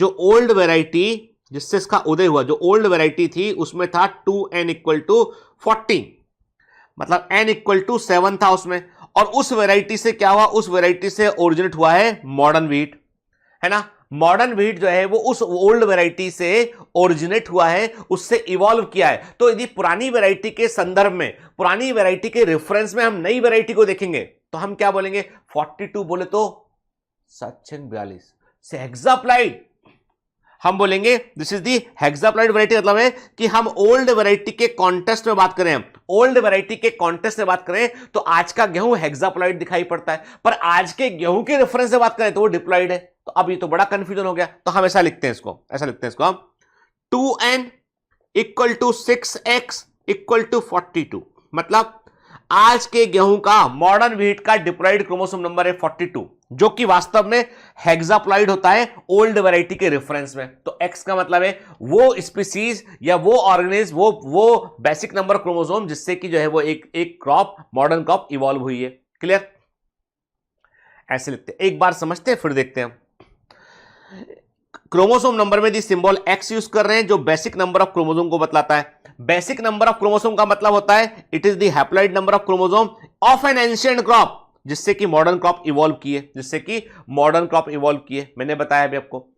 जो old variety जिससे इसका उदय हुआ, जो ओल्ड वेराइटी थी उसमें था 2n इक्वल टू 14, मतलब n इक्वल टू 7 था उसमें, और उस वेराइटी से क्या हुआ, उस वेराइटी से ओरिजिनेट हुआ है मॉडर्न व्हीट, है ना। मॉडर्न व्हीट जो है वो उस ओल्ड वेराइटी से ओरिजिनेट हुआ है, उससे इवॉल्व किया है। तो यदि पुरानी वेराइटी के संदर्भ में, पुरानी वेराइटी के रेफरेंस में हम नई वेराइटी को देखेंगे तो हम क्या बोलेंगे, 42 बोले तो 742 से हेक्साप्लाइड हम बोलेंगे दिस इज दी हेक्साप्लाइड वैरायटी। मतलब है कि हम ओल्ड वैरायटी के कॉन्टेस्ट में बात करें, हम ओल्ड वैरायटी के कॉन्टेस्ट में बात करें तो आज का गेहूं हेक्साप्लाइड दिखाई पड़ता है, पर आज के गेहूं के रेफरेंस से बात करें तो वो डिप्लॉइड है। तो अब ये तो बड़ा कंफ्यूजन हो गया। तो हम ऐसा लिखते हैं इसको, ऐसा लिखते हैं इसको हम 2n equal to 6x equal to 42, मतलब आज के गेहूं का, मॉडर्न व्हीट का डिप्लॉइड क्रोमोसोम नंबर है 42, जो कि वास्तव में हेक्साप्लॉइड होता है ओल्ड वैरायटी के रेफरेंस में। तो x का मतलब है वो स्पीसीज या वो ऑर्गेनिज्म, वो बेसिक नंबर क्रोमोसोम जिससे कि जो है वो एक क्रॉप, मॉडर्न क्रॉप इवॉल्व हुई है। क्लियर? ऐसे लिखते हैं, एक बार समझते हैं फिर देखते हैं। क्रोमोसोम नंबर में दी सिंबल x यूज कर रहे हैं जो बेसिक नंबर ऑफ क्रोमोसोम को बतलाता है। बेसिक नंबर ऑफ क्रोमोसोम का मतलब होता है it is the haploid number of chromosome of N ancient crop, जिससे कि मॉडर्न क्रॉप इवॉल्व किए, जिससे कि मॉडर्न क्रॉप इवॉल्व किए। मैंने बताया अभी आपको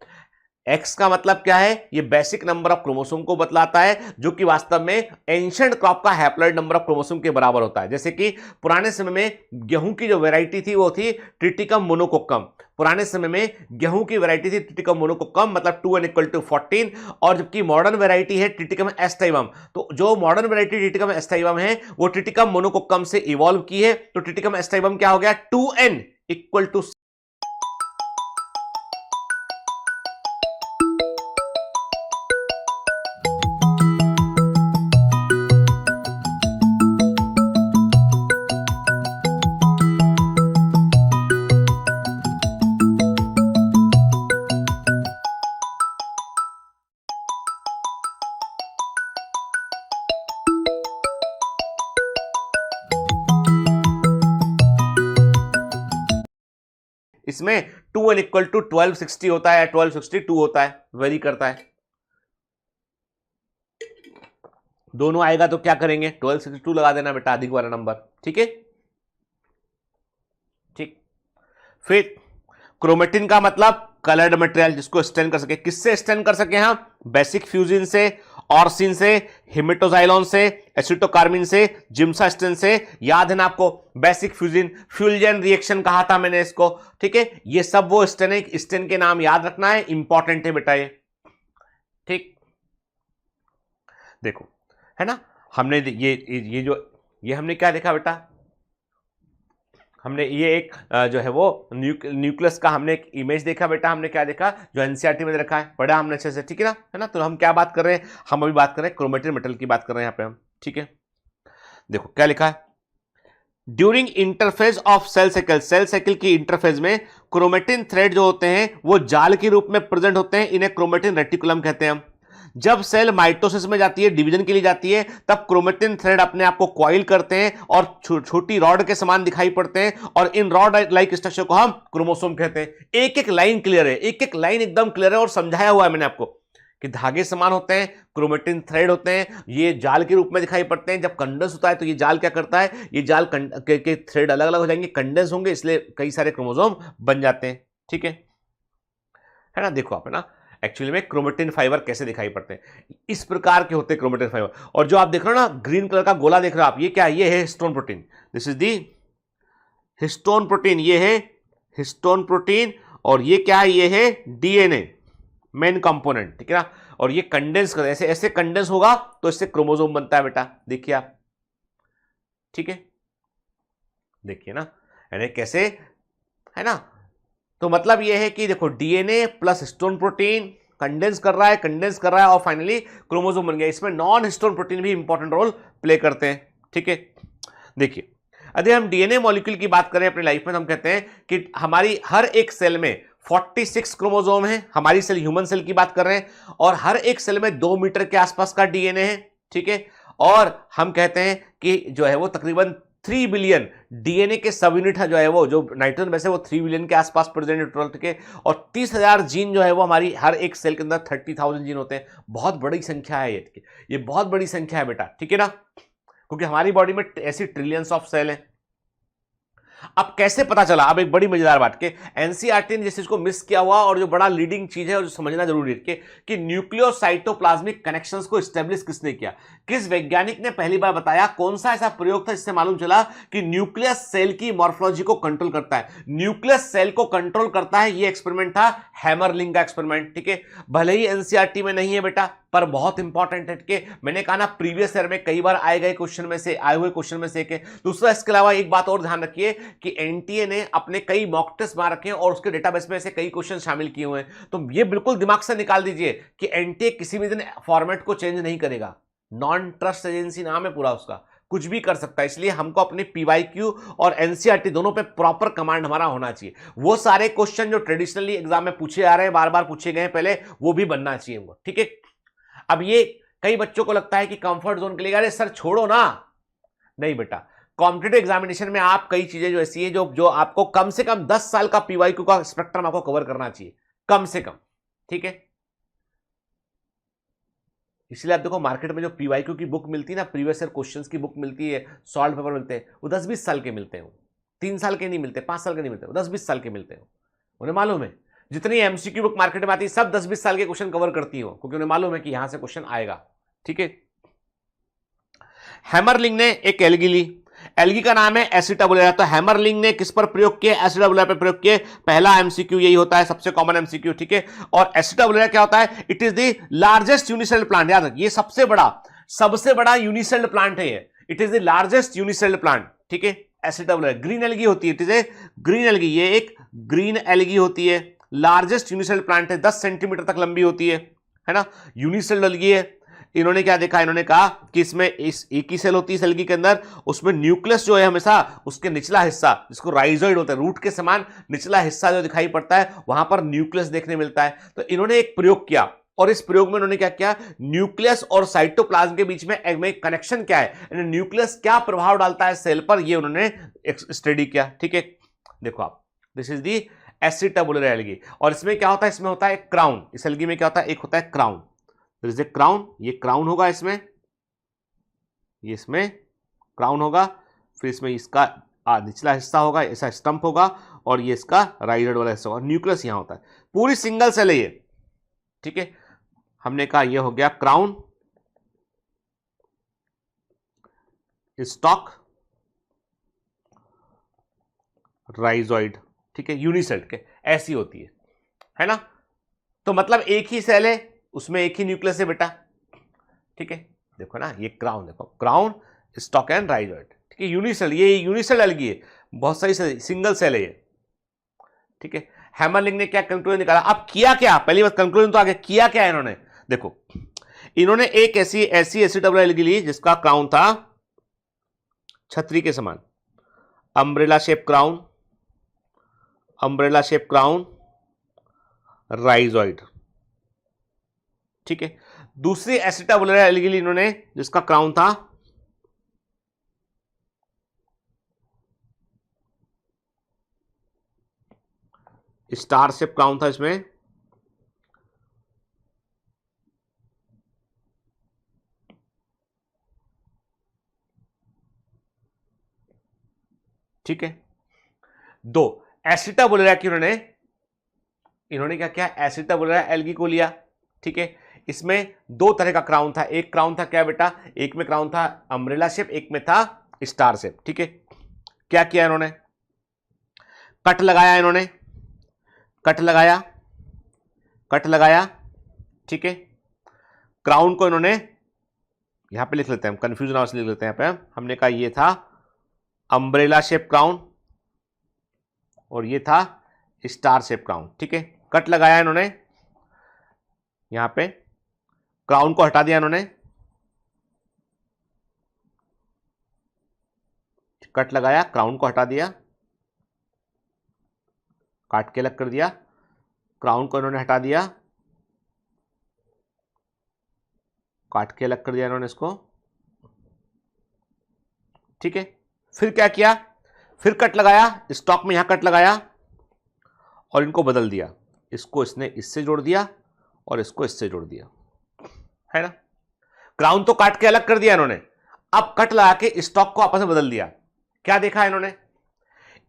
एक्स का मतलब क्या है, ये बेसिक नंबर ऑफ क्रोमोसोम को बतलाता है जो कि वास्तव में एंशिएंट क्रॉप का हैप्लॉइड नंबर ऑफ क्रोमोसोम के बराबर होता है। जैसे कि पुराने समय में गेहूं की जो वैरायटी थी वो थी ट्रिटिकम मोनोकोकम, पुराने समय में गेहूं की वैरायटी थी ट्रिटिकम मोनोकोकम, मतलब 2n इक्वल टू 14, और जबकि मॉडर्न वैरायटी है ट्रिटिकम एस्टाइवम, तो जो मॉडर्न वैरायटी ट्रिटिकम एस्टाइवम है वो ट्रिटिकम मोनोकोकम से इवॉल्व की है। तो ट्रिटिकम एस्टाइवम क्या हो गया, 2n इक्वल टू। इसमें 2n इक्वल टू 1260 होता है, 1262 होता है, वेरी करता है। दोनों आएगा तो क्या करेंगे, 1262 लगा देना बेटा, अधिक वाला नंबर। ठीक है, ठीक। फिर क्रोमेटिन का मतलब कलर्ड मटेरियल जिसको स्टेन कर सके। किससे स्टेन कर सके हम, बेसिक फ्यूजिन से, ऑर्सिन से, हिमेटोजाइलोन से, एसिटोकार्मिन से, जिम्सास्टिन से। याद है ना आपको, बेसिक फ्यूजिन, फ्यूजन रिएक्शन कहा था मैंने इसको। ठीक है, ये सब वो स्टेन है, स्टेन के नाम याद रखना है, इंपॉर्टेंट है बेटा ये। ठीक, देखो है ना, हमने ये हमने क्या देखा बेटा, हमने ये एक जो है वो न्यूक्लियस का हमने एक इमेज देखा बेटा। हमने क्या देखा, जो एनसीईआरटी में रखा है, पढ़ा हमने अच्छे से। ठीक है ना। तो हम क्या बात कर रहे हैं, हम अभी बात कर रहे हैं क्रोमेटिन मेटल की बात कर रहे हैं यहाँ पे हम। ठीक है, देखो क्या लिखा है, during interphase of cell cycle, cell cycle की इंटरफेज में क्रोमेटिन थ्रेड जो होते हैं वो जाल के रूप में प्रेजेंट होते हैं, इन्हें क्रोमेटिन रेटिकुलम कहते हैं हम। जब सेल माइटोसिस में जाती है, डिवीजन के लिए जाती है, तब क्रोमेटिन थ्रेड अपने आप को कॉइल करते हैं और छोटी रॉड के समान दिखाई पड़ते हैं, और इन रॉड लाइक स्ट्रक्चर को हम क्रोमोसोम कहते हैं। एक एक लाइन क्लियर है, एक एक लाइन एकदम क्लियर है, और समझाया हुआ है मैंने आपको कि धागे समान होते हैं, क्रोमेटिन थ्रेड होते हैं, ये जाल के रूप में दिखाई पड़ते हैं। जब कंडेंस होता है तो ये जाल क्या करता है, ये जाल के थ्रेड अलग अलग हो जाएंगे, कंडेंस होंगे, इसलिए कई सारे क्रोमोसोम बन जाते हैं। ठीक है ना। देखो आप, है ना, एक्चुअली में क्रोमेटिन फाइबर कैसे दिखाई पड़ते हैं, इस प्रकार के होते हैं क्रोमेटिन फाइबर। और जो आप देख रहे हो ना, ग्रीन कलर का गोला देख रहे हो आप, ये क्या है, ये है histone protein, this is the histone protein, ये है हिस्टोन प्रोटीन, और ये क्या है, ये है डीएनए मेन कंपोनेंट। ठीक है ना, और ये कंडेंस कर, ऐसे ऐसे कंडेंस होगा तो इससे क्रोमोसोम बनता है बेटा, देखिए आप। ठीक है, देखिए ना, यानी कैसे, है ना। तो मतलब यह है कि देखो DNA plus histone protein condense कर रहा है, और फाइनली क्रोमोसोम बन गया। इसमें नॉन हिस्टोन प्रोटीन भी इंपॉर्टेंट रोल प्ले करते हैं। ठीक है, देखिए यदि हम डीएनए मॉलिक्यूल की बात करें अपनी लाइफ में, तो हम कहते हैं कि हमारी हर एक सेल में 46 क्रोमोसोम है। हमारी सेल, ह्यूमन सेल की बात कर रहे हैं, और हर एक सेल में 2 मीटर के आसपास का डीएनए है। ठीक है, और हम कहते हैं कि जो है वो तकरीबन 3 बिलियन डीएनए के सब यूनिट है जो है वो, जो नाइट्रोजन बेस है वो 3 बिलियन के आसपास प्रेजेंट है टोटल, ठीक है। और 30,000 जीन जो है वो हमारी हर एक सेल के अंदर 30,000 जीन होते हैं। बहुत बड़ी संख्या है ये बहुत बड़ी संख्या है बेटा, ठीक है ना, क्योंकि हमारी बॉडी में ऐसी ट्रिलियंस ऑफ सेल है। अब कैसे पता चला, अब एक बड़ी मजेदार बात के एनसीईआरटी ने जिस चीज को मिस किया हुआ और जो बड़ा लीडिंग चीज है और जो समझना जरूरी है कि न्यूक्लियोसाइटोप्लाज्मिक कनेक्शंस को एस्टेब्लिश किसने किया, किस वैज्ञानिक ने पहली बार बताया, कौन सा ऐसा प्रयोग था जिससे मालूम चला कि न्यूक्लियस सेल की मॉर्फोलॉजी को कंट्रोल करता है, न्यूक्लियस सेल को कंट्रोल करता है। ये एक्सपेरिमेंट था हैमरलिंग का एक्सपेरिमेंट, ठीक है। भले ही एनसीईआरटी में नहीं है बेटा, पर बहुत इंपॉर्टेंट है कि मैंने कहा ना प्रीवियस ईयर में कई बार आए हुए क्वेश्चन में से एक है। दूसरा, इसके अलावा एक बात और ध्यान रखिए कि एनटीए ने अपने कई मॉक टेस्ट मार रखे हैं और उसके डेटाबेस में से कई क्वेश्चन शामिल किए हुए हैं। तो ये बिल्कुल दिमाग से निकाल दीजिए कि एनटीए किसी भी दिन फॉर्मेट को चेंज नहीं करेगा। नॉन ट्रस्ट एजेंसी नाम है पूरा उसका, कुछ भी कर सकता है। इसलिए हमको अपने पीवाईक्यू और एनसीईआरटी दोनों पे प्रॉपर कमांड हमारा होना चाहिए। वो सारे क्वेश्चन जो ट्रेडिशनली एग्जाम में पूछे आ रहे हैं, बार बार पूछे गए पहले, वो भी बनना चाहिए हमको, ठीक है। अब ये कई बच्चों को लगता है कि कंफर्ट जोन के लिए, अरे सर छोड़ो ना, नहीं बेटा, कॉम्पिटिटिव एग्जामिनेशन में आप कई चीजें जो ऐसी है जो आपको कम से कम 10 साल का पीवाईक्यू का स्पेक्ट्रम आपको कवर करना चाहिए, कम से कम, ठीक है। इसलिए आप देखो मार्केट में जो पीवाईक्यू की बुक मिलती है ना, प्रीवियस ईयर क्वेश्चंस की बुक मिलती है, सॉल्व पेपर मिलते हैं, वो 10-20 साल के मिलते हैं, 3 साल के नहीं मिलते, 5 साल के नहीं मिलते, 10-20 साल के मिलते हैं। उन्हें मालूम है जितनी एमसीक्यू बुक मार्केट में आती है सब 10-20 साल के क्वेश्चन कवर करती हो, क्योंकि उन्हें मालूम है कि यहां से क्वेश्चन आएगा, ठीक है। हैमरलिंग ने एक एल्गी ली, एल्गी का नाम है एसिटाबुलेरा। तो हैमरलिंग ने किस पर प्रयोग किया, एसिटाबुलेरा पर प्रयोग किया। पहला एमसीक्यू यही होता है, सबसे कॉमन एमसीक्यू, ठीक है। और एसिटाबुलेरा क्या होता है, it is the largest unicelled plant, याद रखिए, सबसे बड़ा यूनिसेल्ड प्लांट है ये, it is the largest unicelled plant, ठीक है। एसिटाबुलेरा ग्रीन एल्गी होती है, it is a green algae, ये एक ग्रीन एल्गी होती है, लार्जेस्ट यूनिसेल्ड प्लांट है, 10 सेंटीमीटर तक लंबी होती है ना, यूनिसेल्ड एल्गी है। इन्होंने क्या देखा, इन्होंने कहा कि इसमें इस एक ही सेल होती है सेल के अंदर, उसमें न्यूक्लियस जो है हमेशा उसके निचला हिस्सा जिसको राइजोइड होता है, रूट के समान निचला हिस्सा जो दिखाई पड़ता है, वहां पर न्यूक्लियस देखने मिलता है। तो इन्होंने एक प्रयोग किया और इस प्रयोग में उन्होंने क्या किया, न्यूक्लियस और साइटोप्लाज्म के बीच में कनेक्शन क्या है, न्यूक्लियस क्या प्रभाव डालता है सेल पर, ये उन्होंने स्टडी किया, ठीक है। देखो आप, this is the acetabular algae. और इसमें क्या होता है, इसमें होता है क्राउन, इस एल्गी में क्या होता है, एक होता है क्राउन, क्राउन, ये क्राउन होगा इसमें, ये इसमें क्राउन होगा, फिर इसमें इसका निचला हिस्सा होगा, ऐसा स्टंप होगा, और ये इसका राइजोइड वाला हिस्सा होगा, न्यूक्लियस यहां होता है, पूरी सिंगल सेल है ये, ठीक है। हमने कहा ये हो गया क्राउन, स्टॉक, राइजोइड, ठीक है, यूनिसेल्ड के ऐसी होती है ना। तो मतलब एक ही सेल है, उसमें एक ही न्यूक्लियस है बेटा, ठीक है। देखो ना, ये क्राउन, देखो क्राउन, स्टॉक एंड राइजोइड, ठीक है, यूनिसेल, ये यूनिसेल एल्गी है, बहुत सही सिंगल सेल है ये, ठीक है। हैमरलिंग ने क्या कंक्लूजन निकाला, अब किया क्या, पहली बात कंक्लूजन तो आगे, किया क्या इन्होंने, देखो इन्होंने एक ऐसी एसिटाबुलर एल्गी ली जिसका क्राउन था छतरी के समान, umbrella shape crown, umbrella shape crown, rhizoid, ठीक है। दूसरी एसिटाबुलर एल्गी ली इन्होंने जिसका क्राउन था स्टार शेप क्राउन था इसमें, ठीक है। दो एसिटाबुलर की इन्होंने क्या किया, एसिटाबुलर एल्गी को लिया, ठीक है। इसमें दो तरह का क्राउन था, एक क्राउन था क्या बेटा, एक में क्राउन था अम्ब्रेला शेप, एक में था स्टार शेप, ठीक है। क्या किया इन्होंने, कट लगाया, इन्होंने कट लगाया, कट लगाया, ठीक है। क्राउन को इन्होंने यहां पे लिख लेते हैं, हम कंफ्यूजन हाउस लिख लेते हैं यहां पे, हमने कहा ये था अम्ब्रेला शेप क्राउन और ये था स्टार शेप क्राउन, ठीक है। कट लगाया इन्होंने, यहां पे क्राउन को हटा दिया इन्होंने, कट लगाया, क्राउन को हटा दिया, काट के अलग कर दिया, क्राउन को इन्होंने हटा दिया, काट के अलग कर दिया इन्होंने इसको, ठीक है। फिर क्या किया, फिर कट लगाया, स्टॉक में यहां कट लगाया और इनको बदल दिया, इसको इसने इससे जोड़ दिया और इसको इससे जोड़ दिया, है ना। क्राउन तो काट के अलग कर दिया इन्होंने, अब कट लगा के स्टॉक को आपस में बदल दिया। क्या देखा इन्होंने,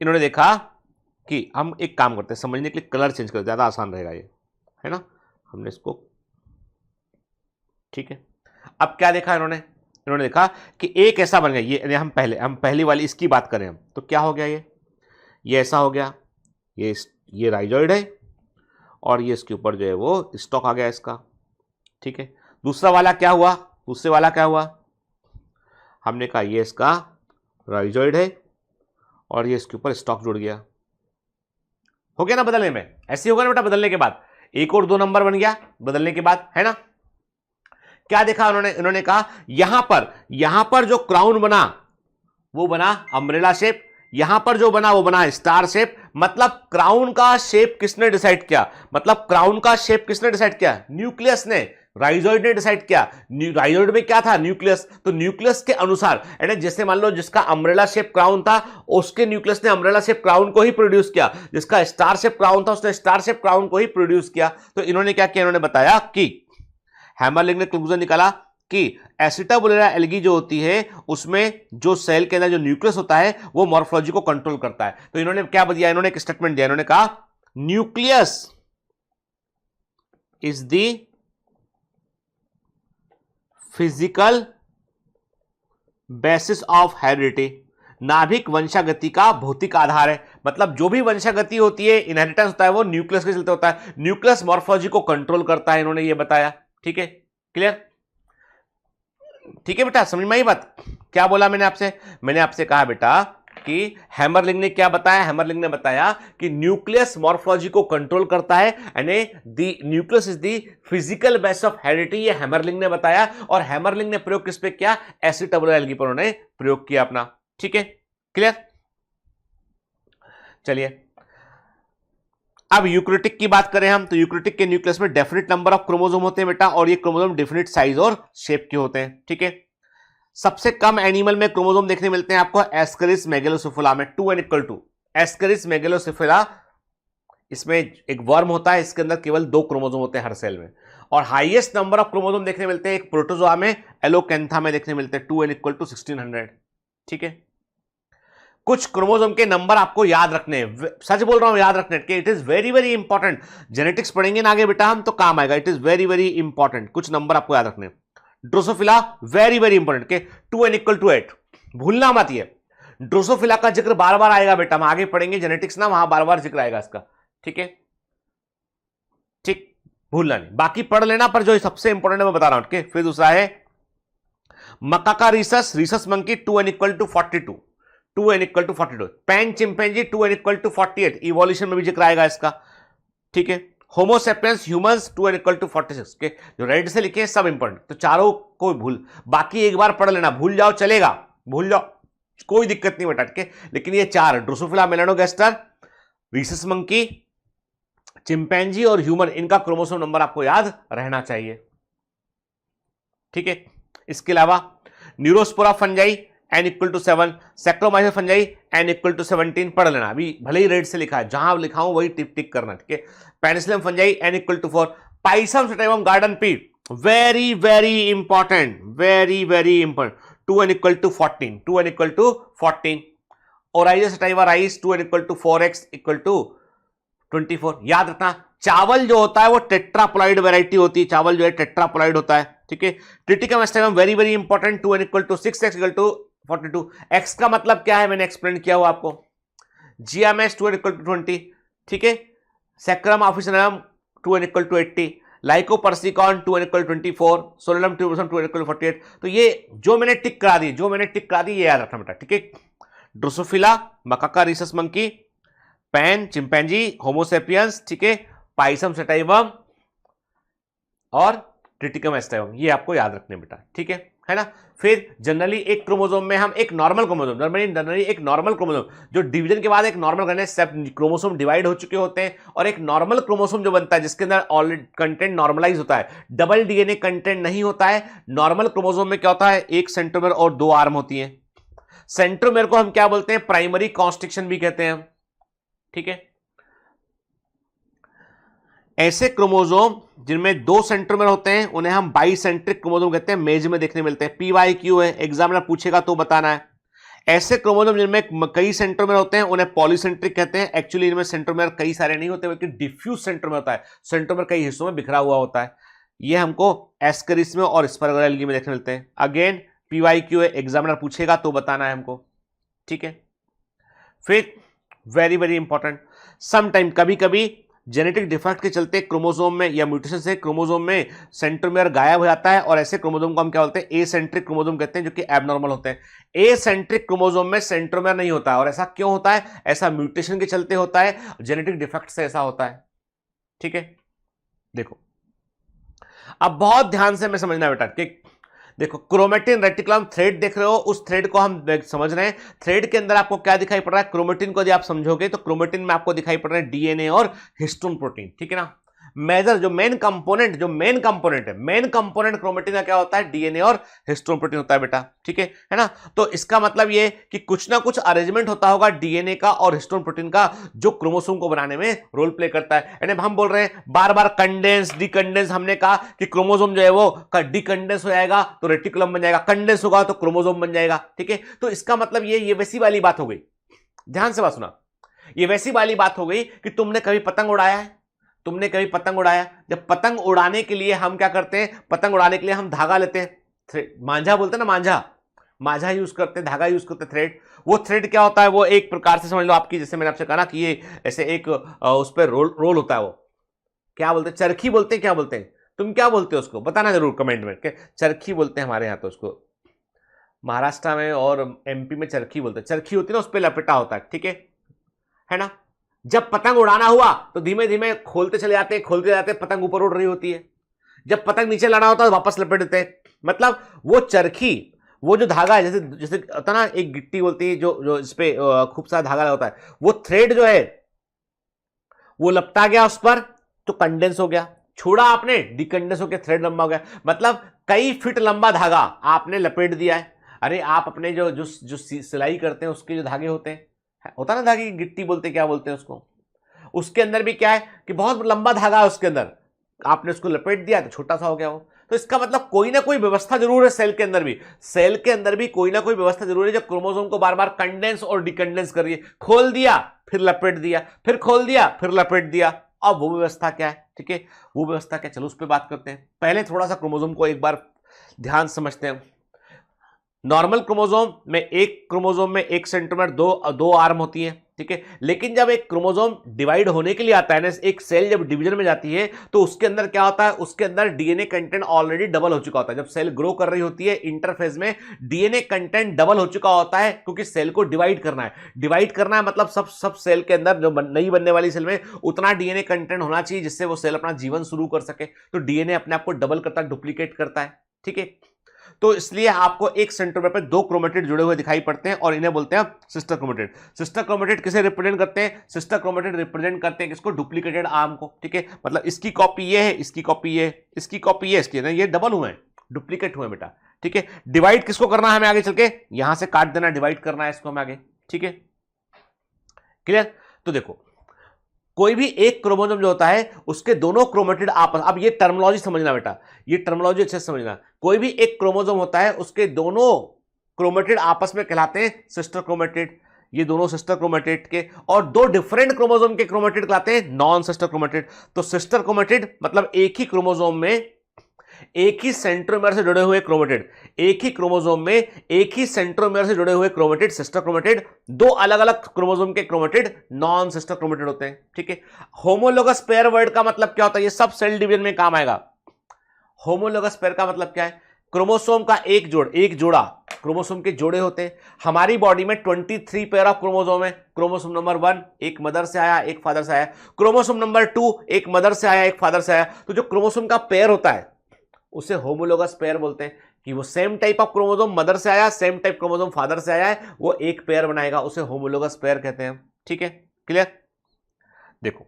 इन्होंने देखा कि हम एक काम करते हैं, समझने के लिए कलर चेंज कर, ज्यादा आसान रहेगा ये, है ना। हमने इसको, ठीक है, अब क्या देखा इन्होंने, इन्होंने देखा कि एक ऐसा बन गया, ये हम पहली वाली इसकी बात करें हम, तो क्या हो गया, ये ऐसा हो गया, ये राइजॉइड है और ये इसके ऊपर जो है वो स्टॉक आ गया इसका, ठीक है। दूसरा वाला क्या हुआ, दूसरे वाला क्या हुआ, हमने कहा ये इसका राइजॉइड है और ये इसके ऊपर स्टॉक जुड़ गया, हो गया ना बदलने में, ऐसे होगा ना बेटा, बदलने के बाद एक और 2 नंबर बन गया बदलने के बाद, है ना। क्या देखा उन्होंने, इन्होंने कहा यहां पर जो क्राउन बना वो बना अम्ब्रेला शेप, यहां पर जो बना वो बना स्टार शेप। मतलब क्राउन का शेप किसने डिसाइड किया, मतलब क्राउन का शेप किसने डिसाइड किया, न्यूक्लियस ने, राइजॉइड ने डिसाइड किया। राइजॉइड में क्या था, न्यूक्लियस, तो न्यूक्लियस के अनुसार, यानी जैसे मान लो जिसका अम्ब्रेला शेप क्राउन था उसके न्यूक्लियस ने अम्ब्रेला शेप क्राउन को ही प्रोड्यूस किया, जिसका स्टार शेप क्राउन था उसने स्टार शेप क्राउन को ही प्रोड्यूस किया। तो इन्होंने क्या किया, इन्होंने बताया कि हैमरलिंग ने कंक्लूजन निकाला कि एसिटाबुलेरा एल्गी जो होती है उसमें जो सेल के अंदर जो न्यूक्लियस होता है वो मॉर्फोलॉजी को कंट्रोल करता है। तो इन्होंने क्या दिया, इन्होंने एक स्टेटमेंट दिया, इन्होंने कहा nucleus is the physical basis of heredity, नाभिक वंशागति का भौतिक आधार है। मतलब जो भी वंशागति होती है, इनहेरिटेंस होता है, वो न्यूक्लियस के चलते होता है, न्यूक्लियस मॉर्फोलॉजी को कंट्रोल करता है, इन्होंने ये बताया। ठीक है, क्लियर, ठीक है बेटा, समझ में आई बात। क्या बोला मैंने आपसे कहा बेटा कि हैमरलिंग ने क्या बताया, हैमरलिंग ने बताया कि न्यूक्लियस मॉर्फोलॉजी को कंट्रोल करता है, यानी the nucleus is the physical base of heredity, ये हैमरलिंग ने बताया। और हैमरलिंग ने प्रयोग किस पे किया, एसिटाबुलेरा एल्गी पर उन्होंने प्रयोग किया अपना। ठीक है, क्लियर। चलिए अब यूक्रेटिक की बात करें हम, तो यूक्रेटिक के न्यूक्लियस में डेफिनेट नंबर ऑफ क्रोमोसोम होते हैं बेटा, और ये क्रोमोसोम डेफिनेट साइज और शेप के होते हैं। ठीक है, सबसे कम एनिमल में क्रोमोसोम देखने मिलते हैं आपको एस्केरिस मेगेलोसिफिला में, 2n=2। एस्केरिस मेगेलोसिफिला, इसमें एक वर्म होता है, इसके अंदर केवल 2 क्रोमोसोम होते हैं हर सेल में। और हाईएस्ट नंबर ऑफ क्रोमोसोम देखने मिलते हैं एक प्रोटोजोआ में, एलोकेंथा में देखने मिलते हैं, 2n=1600। ठीक है, कुछ क्रोमोसोम के नंबर आपको याद रखने हैं, सच बोल रहा हूं, याद रखने के, it is very very important. Genetics पढ़ेंगे ना आगे बेटा हम तो काम आएगा, it is very very important. कुछ नंबर आपको याद रखने, ड्रोसोफिला वेरी वेरी इंपॉर्टेंट के 2n=8, भूलना मत। ये ड्रोसोफिला का जिक्र बार बार आएगा बेटा, हम आगे पढ़ेंगे जेनेटिक्स ना, वहां बार बार जिक्र आएगा इसका। ठीक है, ठीक, भूलना नहीं, बाकी पढ़ लेना, पर जो सबसे इंपॉर्टेंट है मैं बता रहा हूं। फिर दूसरा है macaca rhesus monkey, 2n=42, 2n=42। Pan chimpanzee 2n=48, evolution में भी जिक्र आएगा इसका। ठीक है, होमोसेपियंस ह्यूमंस 2n=46 के जो रेड से लिखे हैं सब इंपॉर्टेंट, तो चारों को भूल, बाकी एक बार पढ़ लेना, भूल जाओ चलेगा, भूल जाओ कोई दिक्कत नहीं बेटा। ठीक है, लेकिन ये 4 Drosophila melanogaster, Rhesus monkey, chimpanzee और ह्यूमन, इनका क्रोमोसोम नंबर आपको याद रहना चाहिए। ठीक है, इसके अलावा Neurospora fungi n=7, सैक्रोमाइसस fungi n=17, पढ़ लेना, अभी भले ही रेड से लिखा है, जहां लिखा हूं वही टिक टिक करना। ठीक है, penicillium fungi n=4, pisum sativum garden pea very very important, very very important, 2n=14, 2n=14। Oryza sativa rice 2n=4x=24, याद रखना। चावल जो होता है वो टेट्रापोलाइड वैरायटी होती है, चावल जो है टेट्रापोलाइड होता है। ठीक है, triticum aestivum very very important, 2n=6x=42, x का मतलब क्या है मैंने एक्सप्लेन किया हुआ आपको, GMS 2n=20। ठीक है, sacrum ऑफिसिनम 2n=80, लाइकोपर्सिकॉन 2n=24, Solanum ट्यूबरसम 2n=48। तो ये जो मैंने टिक करा दी, ये याद रखना बेटा। ठीक है, drosophila, macaca rhesus monkey, pan chimpanzee, homo sapiens, ठीक है, पाइसम सटाइवम और ट्रिटिकम एस्टाइवम, ये आपको याद रखने बेटा। ठीक है ना। फिर जनरली एक क्रोमोसोम में हम एक नॉर्मल क्रोमोसोम, जनरली एक नॉर्मल क्रोमोसोम जो डिवीजन के बाद एक नॉर्मल करने सब क्रोमोसोम डिवाइड हो चुके होते हैं, और एक नॉर्मल क्रोमोसोम जो बनता है जिसके अंदर ऑलरेडी कंटेंट नॉर्मलाइज होता है, डबल डीएनए कंटेंट नहीं होता है। नॉर्मल क्रोमोसोम में क्या होता है, एक सेंट्रोमेर और 2 आर्म होती हैं। सेंट्रोमेयर को हम क्या बोलते हैं, प्राइमरी कॉन्स्ट्रिक्शन भी कहते हैं, ठीक है। ऐसे क्रोमोसोम जिनमें 2 सेंट्रोमेयर होते हैं उन्हें हम बाइसेंट्रिक क्रोमोसोम कहते हैं, मेज में देखने मिलते हैं। PYQ है, एग्जामिनर पूछेगा तो बताना है। ऐसे क्रोमोसोम जिनमें कई सेंट्रोमेयर होते हैं उन्हें पॉलीसेंट्रिक कहते हैं। एक्चुअली इनमें सेंट्रोमेयर कई सारे नहीं होते बल्कि डिफ्यूज सेंट्रोमेयर होता है, सेंट्रोमेयर कई हिस्सों में बिखरा हुआ होता है। ये हमको एस्करिस में और स्पर्गर एल्गी में देखने मिलते हैं। अगेन PYQ है, एग्जामिनर पूछेगा तो बताना है हमको, ठीक है। फिर very very important, some time कभी कभी जेनेटिक डिफेक्ट के चलते क्रोमोसोम में या म्यूटेशन से क्रोमोसोम में सेंट्रोमेयर गायब हो जाता है और ऐसे क्रोमोसोम को हम क्या बोलते हैं, एसेंट्रिक क्रोमोसोम कहते हैं, जो कि एबनॉर्मल होते हैं। एसेंट्रिक क्रोमोसोम में सेंट्रोमेयर नहीं होता है, और ऐसा क्यों होता है, ऐसा म्यूटेशन के चलते होता है, जेनेटिक डिफेक्ट से ऐसा होता है, ठीक है। देखो अब बहुत ध्यान से हमें समझना बेटा कि देखो क्रोमेटिन रेटिकुलम थ्रेड देख रहे हो, उस थ्रेड को हम समझ रहे हैं। थ्रेड के अंदर आपको क्या दिखाई पड़ रहा है, क्रोमेटिन को यदि आप समझोगे तो क्रोमेटिन में आपको दिखाई पड़ रहे हैं डीएनए और हिस्टोन प्रोटीन, ठीक है ना। मेजर जो मेन कंपोनेंट है, मेन कंपोनेंट क्रोमेटिन का क्या होता है, डीएनए और हिस्टोन प्रोटीन होता है बेटा, ठीक है ना। तो इसका मतलब ये कि कुछ ना कुछ अरेंजमेंट होता होगा डीएनए का और हिस्टोन प्रोटीन का, जो क्रोमोसोम को बनाने में रोल प्ले करता है। यानी हम बोल रहे हैं बार बार कंडेंस डिकंडेंस, हमने कहा कि क्रोमोसोम जो है वो डिकंडेंस हो जाएगा तो रेटिकुलम बन जाएगा, कंडेंस होगा तो क्रोमोसोम बन जाएगा, ठीक है। तो इसका मतलब ये वैसी वाली बात हो गई, ध्यान से बात सुना, ये वैसी वाली बात हो गई कि तुमने कभी पतंग उड़ाया है, तुमने कभी पतंग उड़ाया, जब पतंग उड़ाने के लिए हम क्या करते हैं, पतंग उड़ाने के लिए हम धागा लेते हैं, मांझा बोलते हैं ना, मांझा यूज करते हैं, धागा यूज करते हैं, थ्रेड। वो थ्रेड क्या होता है, वो एक प्रकार से समझ लो आपकी, जैसे मैंने आपसे कहा ना कि ये ऐसे एक उस पर रोल होता है, वो क्या बोलते हैं, चरखी बोलते हैं, क्या बोलते हैं, तुम क्या बोलते हो उसको, बताना जरूर कमेंट में। चरखी बोलते हैं हमारे यहाँ, तो उसको महाराष्ट्र में और MP में चरखी बोलते हैं। चरखी होती है ना, उस पर लपेटा होता है, ठीक है ना। जब पतंग उड़ाना हुआ तो धीमे धीमे खोलते चले जाते, पतंग ऊपर उड़ रही होती है। जब पतंग नीचे लाना होता है तो वापस लपेट देते हैं। मतलब वो चरखी, वो जो धागा है, जैसे जैसे होता ना, एक गिट्टी बोलती है जो इस पे खूब सारा धागा होता है, वो थ्रेड जो है वो लपटा गया उस पर तो कंडेंस हो गया, छोड़ा आपने डिकंडेंस होकर थ्रेड लंबा हो गया। मतलब कई फीट लंबा धागा आपने लपेट दिया है। अरे आप अपने जो सिलाई करते हैं उसके जो धागे होते हैं, होता ना धागे, गिट्टी बोलते क्या बोलते हैं उसको, उसके अंदर भी क्या है कि बहुत लंबा धागा है, उसके अंदर आपने उसको लपेट दिया तो छोटा सा हो गया वो। तो इसका मतलब कोई ना कोई व्यवस्था जरूर है सेल के अंदर भी कोई ना कोई व्यवस्था जरूर है जो क्रोमोसोम को बार बार कंडेंस और डिकंडेंस कर रही है। खोल दिया फिर लपेट दिया, फिर खोल दिया फिर लपेट दिया। अब वो व्यवस्था क्या है, ठीक है, वो व्यवस्था क्या, चलो उस पर बात करते हैं। पहले थोड़ा सा क्रोमोसोम को एक बार ध्यान समझते हैं। नॉर्मल क्रोमोसोम में एक सेंट्रोमेयर दो आर्म होती है, ठीक है। लेकिन जब एक क्रोमोसोम डिवाइड होने के लिए आता है ना, एक सेल जब डिवीजन में जाती है तो उसके अंदर क्या होता है, उसके अंदर डीएनए कंटेंट ऑलरेडी डबल हो चुका होता है। जब सेल ग्रो कर रही होती है इंटरफेज में, डीएनए कंटेंट डबल हो चुका होता है, क्योंकि सेल को डिवाइड करना है। मतलब सब सेल के अंदर जो नई बनने वाली सेल में उतना डीएनए कंटेंट होना चाहिए जिससे वो सेल अपना जीवन शुरू कर सके। तो डीएनए अपने आप को डबल करता है, डुप्लीकेट करता है, ठीक है। तो इसलिए आपको एक सेंट्रोमेयर पे 2 क्रोमेटिड जुड़े हुए दिखाई पड़ते हैं और इन्हें बोलते हैं सिस्टर क्रोमेटिड। सिस्टर क्रोमेटिड किसे रिप्रेजेंट करते हैं, सिस्टर क्रोमेटिड रिप्रेजेंट करते हैं किसको, डुप्लीकेटेड आर्म को, ठीक है। मतलब इसकी कॉपी ये है, इसकी कॉपी ये, इसकी कॉपी ये, इसकी ये डबल हुए हैं, डुप्लीकेट हुए बेटा, ठीक है। डिवाइड किसको करना है हमें आगे चल के, यहां से काट देना, डिवाइड करना है इसको हमें आगे, ठीक है, क्लियर। तो देखो कोई भी एक क्रोमोसोम जो होता है उसके दोनों क्रोमेटिड आपस, अब ये टर्मिनोलॉजी समझना बेटा, ये टर्मिनोलॉजी अच्छे से समझना। कोई भी एक क्रोमोसोम होता है उसके दोनों क्रोमेटिड आपस में कहलाते हैं सिस्टर क्रोमेटिड, ये दोनों सिस्टर क्रोमेटिड के, और 2 डिफरेंट क्रोमोसोम के क्रोमेटिड कहलाते हैं नॉन सिस्टर क्रोमेटिड। तो सिस्टर क्रोमेटिड मतलब एक ही क्रोमोसोम में एक ही सेंट्रोमेयर से जुड़े हुए क्रोमेटिड, एक ही क्रोमोसोम में एक ही सेंट्रोमेयर से जुड़े हुए क्रोमेटिड सिस्टर क्रोमेटिड। 2 अलग अलग क्रोमोसोम के क्रोमेटिड नॉन सिस्टर क्रोमेटिड होते हैं, ठीक है। होमोलोगस पेयर वर्ड का मतलब क्या होता है, ये सब सेल डिवीजन में काम आएगा। होमोलोगस पेयर का मतलब क्या है, क्रोमोसोम का एक जोड़ा, क्रोमोसोम के जोड़े होते हैं। हमारी बॉडी में 23 पेयर ऑफ क्रोमोसोम है। क्रोमोसोम नंबर 1 एक मदर से आया एक फादर से आया, क्रोमोसोम नंबर 2 एक मदर से आया एक फादर से आया। तो जो क्रोमोसोम का पेयर होता है उसे होमोलोगस पेयर बोलते हैं, कि वो same type of chromosome mother से आया, सेम टाइप क्रोमोसोम फादर से आया है, वो एक पेयर बनाएगा, उसे होमोलोगस पेयर कहते हैं, ठीक है, क्लियर। देखो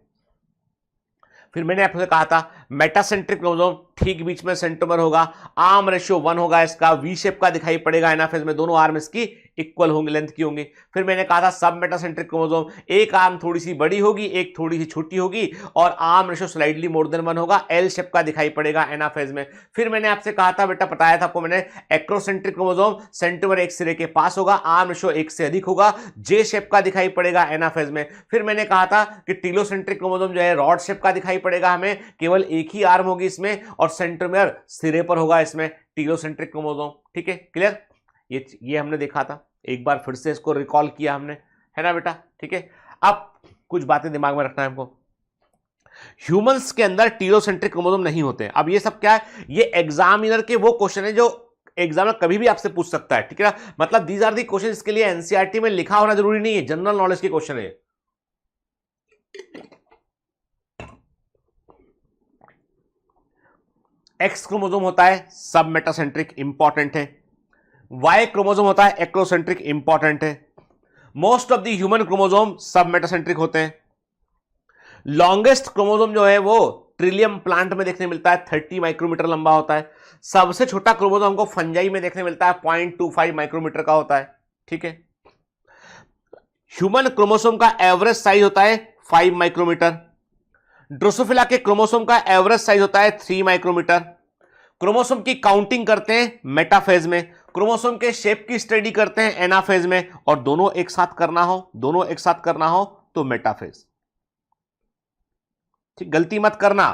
फिर मैंने आपसे कहा था मेटासेंट्रिक क्रोमोसोम ठीक बीच में सेंट्रोमेयर होगा, आर्म रेशियो 1 होगा, इसका वी शेप का दिखाई पड़ेगा एनाफेज में, दोनों आर्म इसकी इक्वल होंगे, लेंथ की होंगी। फिर मैंने कहा था सब मेटासेंट्रिक क्रोमोसोम, एक आर्म थोड़ी सी बड़ी होगी, एक थोड़ी सी छोटी होगी, और arm ratio slightly more than 1 होगा, एल शेप का दिखाई पड़ेगा एनाफेज में। फिर मैंने आपसे कहा था बेटा, बताया था आपको मैंने, एक्रोसेंट्रिक क्रोमोसोम सेंट्रोमर एक सिरे के पास होगा, आर्म रेशो 1 से अधिक होगा, जे शेप का दिखाई पड़ेगा एनाफेज में। फिर मैंने कहा था कि टीलोसेंट्रिक क्रोमोसोम जो है रॉड शेप का दिखाई पड़ेगा हमें, केवल एक ही आर्म होगी इसमें, और सेंट्रोमर सिरे पर होगा इसमें, टीलोसेंट्रिक क्रोमोसोम। ठीक है, क्लियर? ये हमने देखा था, एक बार फिर से इसको रिकॉल किया हमने, है ना बेटा? ठीक है, अब कुछ बातें दिमाग में रखना है हमको। ह्यूमंस के अंदर टीलोसेंट्रिक क्रोमोसोम नहीं होते। अब ये सब क्या है? ये एग्जामिनर के वो क्वेश्चन है जो एग्जामिनर कभी भी आपसे पूछ सकता है, ठीक है ना? मतलब दीज आर दी क्वेश्चन, इसके लिए एनसीईआरटी में लिखा होना जरूरी नहीं है, जनरल नॉलेज के क्वेश्चन है। एक्स क्रोमोसोम होता है सब मेटासेंट्रिक, इंपॉर्टेंट है। वाई क्रोमोसोम होता है एक्रोसेंट्रिक, इंपॉर्टेंट है। Most of the human chromosome सब मेटासेंट्रिक होते हैं। लॉन्गेस्ट क्रोमोसोम जो है वो ट्रिलियम प्लांट में देखने मिलता है, 30 माइक्रोमीटर लंबा होता है। सबसे छोटा क्रोमोसोम हमको फंजाई में देखने मिलता है, 0.25 माइक्रोमीटर का होता है। ठीक है, ह्यूमन क्रोमोसोम का एवरेज साइज होता है 5 माइक्रोमीटर। ड्रोसोफिला के क्रोमोसोम का एवरेज साइज होता है 3 माइक्रोमीटर। क्रोमोसोम की काउंटिंग करते हैं मेटाफेज में, क्रोमोसोम के शेप की स्टडी करते हैं एनाफेज में, और दोनों एक साथ करना हो तो मेटाफेज। ठीक, गलती मत करना,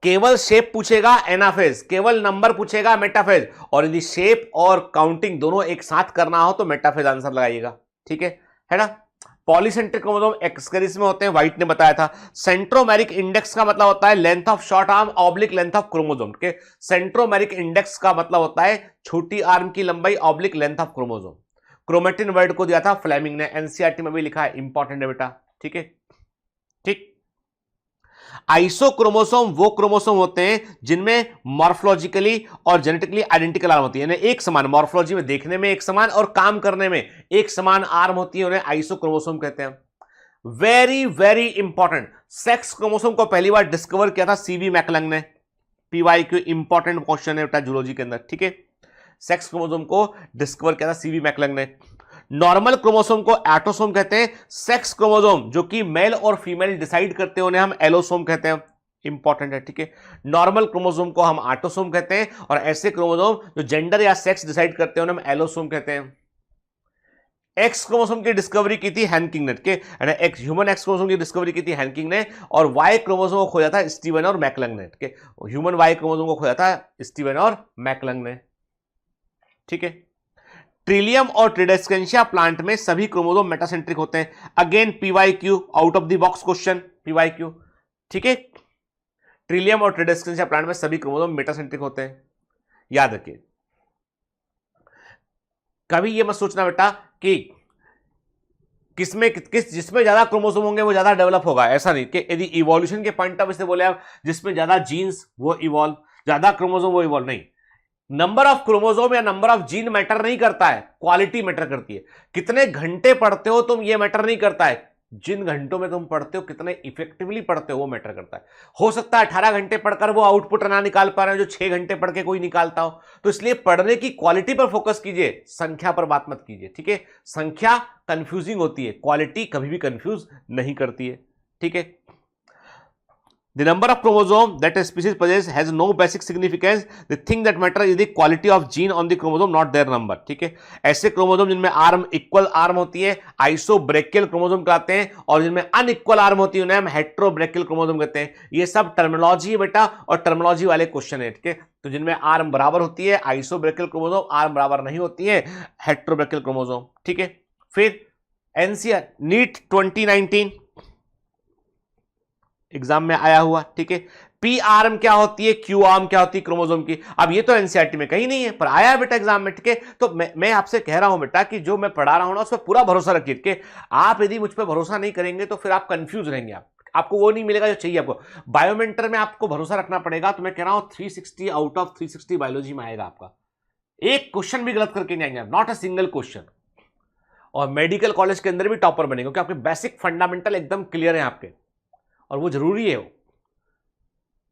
केवल शेप पूछेगा एनाफेज, केवल नंबर पूछेगा मेटाफेज, और यदि शेप और काउंटिंग दोनों एक साथ करना हो तो मेटाफेज आंसर लगाइएगा। ठीक है ना? पॉलीसेंट्रिक क्रोमोसोम एक्सक्रीस में होते हैं, व्हाइट ने बताया था। सेंट्रोमेरिक इंडेक्स का मतलब होता है length of short arm oblique length of chromosome के। सेंट्रोमेरिक इंडेक्स का मतलब होता है छोटी आर्म की लंबाई oblique length of chromosome. Chromatin word को दिया था फ्लेमिंग ने, एनसीईआरटी में भी लिखा है, इंपॉर्टेंट है बेटा। ठीक है, ठीक। आइसोक्रोमोसोम वो क्रोमोसोम होते हैं जिनमें मॉर्फोलॉजिकली और जेनेटिकली आइडेंटिकल आर्म होती है, यानी एक समान, मॉर्फोलॉजी में देखने में एक समान और काम करने में एक समान आर्म होती है, उन्हें आइसोक्रोमोसोम कहते हैं। Very very important, sex chromosome को पहली बार डिस्कवर किया था सीवी मैकलंग ने। पीवाईक्यू इंपॉर्टेंट क्वेश्चन है बेटा जूलॉजी के अंदर। ठीक है, सेक्स क्रोमोसोम को डिस्कवर किया था सीवी मैकलंग ने। नॉर्मल क्रोमोसोम को एटोसोम कहते हैं। सेक्स क्रोमोसोम जो कि मेल और फीमेल डिसाइड करते हैं उन्हें हम एलोसोम कहते हैं। इंपॉर्टेंट है, ठीक है। नॉर्मल क्रोमोसोम को हम एटोसोम कहते हैं, और ऐसे क्रोमोसोम जो जेंडर या सेक्स डिसाइड करते हैं उन्हें हम एलोसोम कहते हैं। एक्स क्रोमोसोम की डिस्कवरी की थी हैनकिंग ने, एक्स ह्यूमन एक्स क्रोमोसोम की डिस्कवरी की थी हैनकिंग ने, और वाई क्रोमोसोम को खोजा था स्टीवन और मैकलंग ने। ह्यूमन वाई क्रोमोसोम को खोजा था स्टीवन और मैकलंग ने। ठीक है, ट्रिलियम और ट्रिडेस्केंशिया प्लांट में सभी क्रोमोसोम मेटासेंट्रिक होते हैं। Again PYQ, out of the box question, PYQ. ठीक है, ट्रिलियम और ट्रिडेस्केंशिया प्लांट में सभी क्रोमोसोम मेटासेंट्रिक होते हैं, याद रखिए। कभी यह मत सोचना बेटा कि जिसमें ज्यादा क्रोमोसोम होंगे वो ज्यादा डेवलप होगा, ऐसा नहीं। कि यदि इवोल्यूशन के पॉइंट ऑफ व्यू से बोले आप, जिसमें ज्यादा जीन्स वो इवॉल्व, ज्यादा क्रोमोसोम वो इवॉल्व, नहीं। नंबर ऑफ क्रोमोसोम या नंबर ऑफ जीन मैटर नहीं करता है, क्वालिटी मैटर करती है। कितने घंटे पढ़ते हो तुम, ये मैटर नहीं करता है। जिन घंटों में तुम पढ़ते हो, कितने इफेक्टिवली पढ़ते हो, वो मैटर करता है। हो सकता है 18 घंटे पढ़कर वो आउटपुट ना निकाल पा रहे हो जो 6 घंटे पढ़ के कोई निकालता हो। तो इसलिए पढ़ने की क्वालिटी पर फोकस कीजिए, संख्या पर बात मत कीजिए। ठीक है, संख्या कंफ्यूजिंग होती है, क्वालिटी कभी भी कंफ्यूज नहीं करती है। ठीक है, the number of chromosome that a species possesses has no basic significance. The thing that matters is the quality of gene on the chromosome, not their number. ठीक है, ऐसे क्रोमोसोम जिनमें आर्म इक्वल आर्म होती है आइसोब्रेकियल chromosome कहते हैं, और जिनमें अनइक्वल आर्म होती है उन्हें हम हेट्रोब्रेकियल क्रोमोसोम कहते हैं। ये सब टर्मिनोलॉजी है बेटा, और टर्मिनोलॉजी वाले क्वेश्चन है। ठीक है, तो जिनमें आर्म बराबर होती है आइसोब्रेकियल क्रोमोसोम, आर्म बराबर नहीं होती है हेट्रोब्रेकियल क्रोमोसोम। ठीक है, फिर एनसीईआर नीट 2019 एग्जाम में आया हुआ। ठीक है, पी आर्म क्या होती है, क्यू आर्म क्या होती है क्रोमोसोम की। अब ये तो एनसीईआरटी में कहीं नहीं है, पर आया है बेटा एग्जाम में। ठीक है, तो मैं आपसे कह रहा हूं बेटा कि जो मैं पढ़ा रहा हूं ना उस पर पूरा भरोसा रखिए। ठीक है, आप यदि मुझ पर भरोसा नहीं करेंगे तो फिर आप कंफ्यूज रहेंगे, आपको वो नहीं मिलेगा जो चाहिए आपको। बायोमेंटर में आपको भरोसा रखना पड़ेगा। तो मैं कह रहा हूं 360 आउट ऑफ 360 बायोलॉजी में आएगा आपका, एक क्वेश्चन भी गलत करके नहीं आएंगे, नॉट अ सिंगल क्वेश्चन। और मेडिकल कॉलेज के अंदर भी टॉपर बनेंगे क्योंकि आपके बेसिक फंडामेंटल एकदम क्लियर है आपके, और वो जरूरी है, वो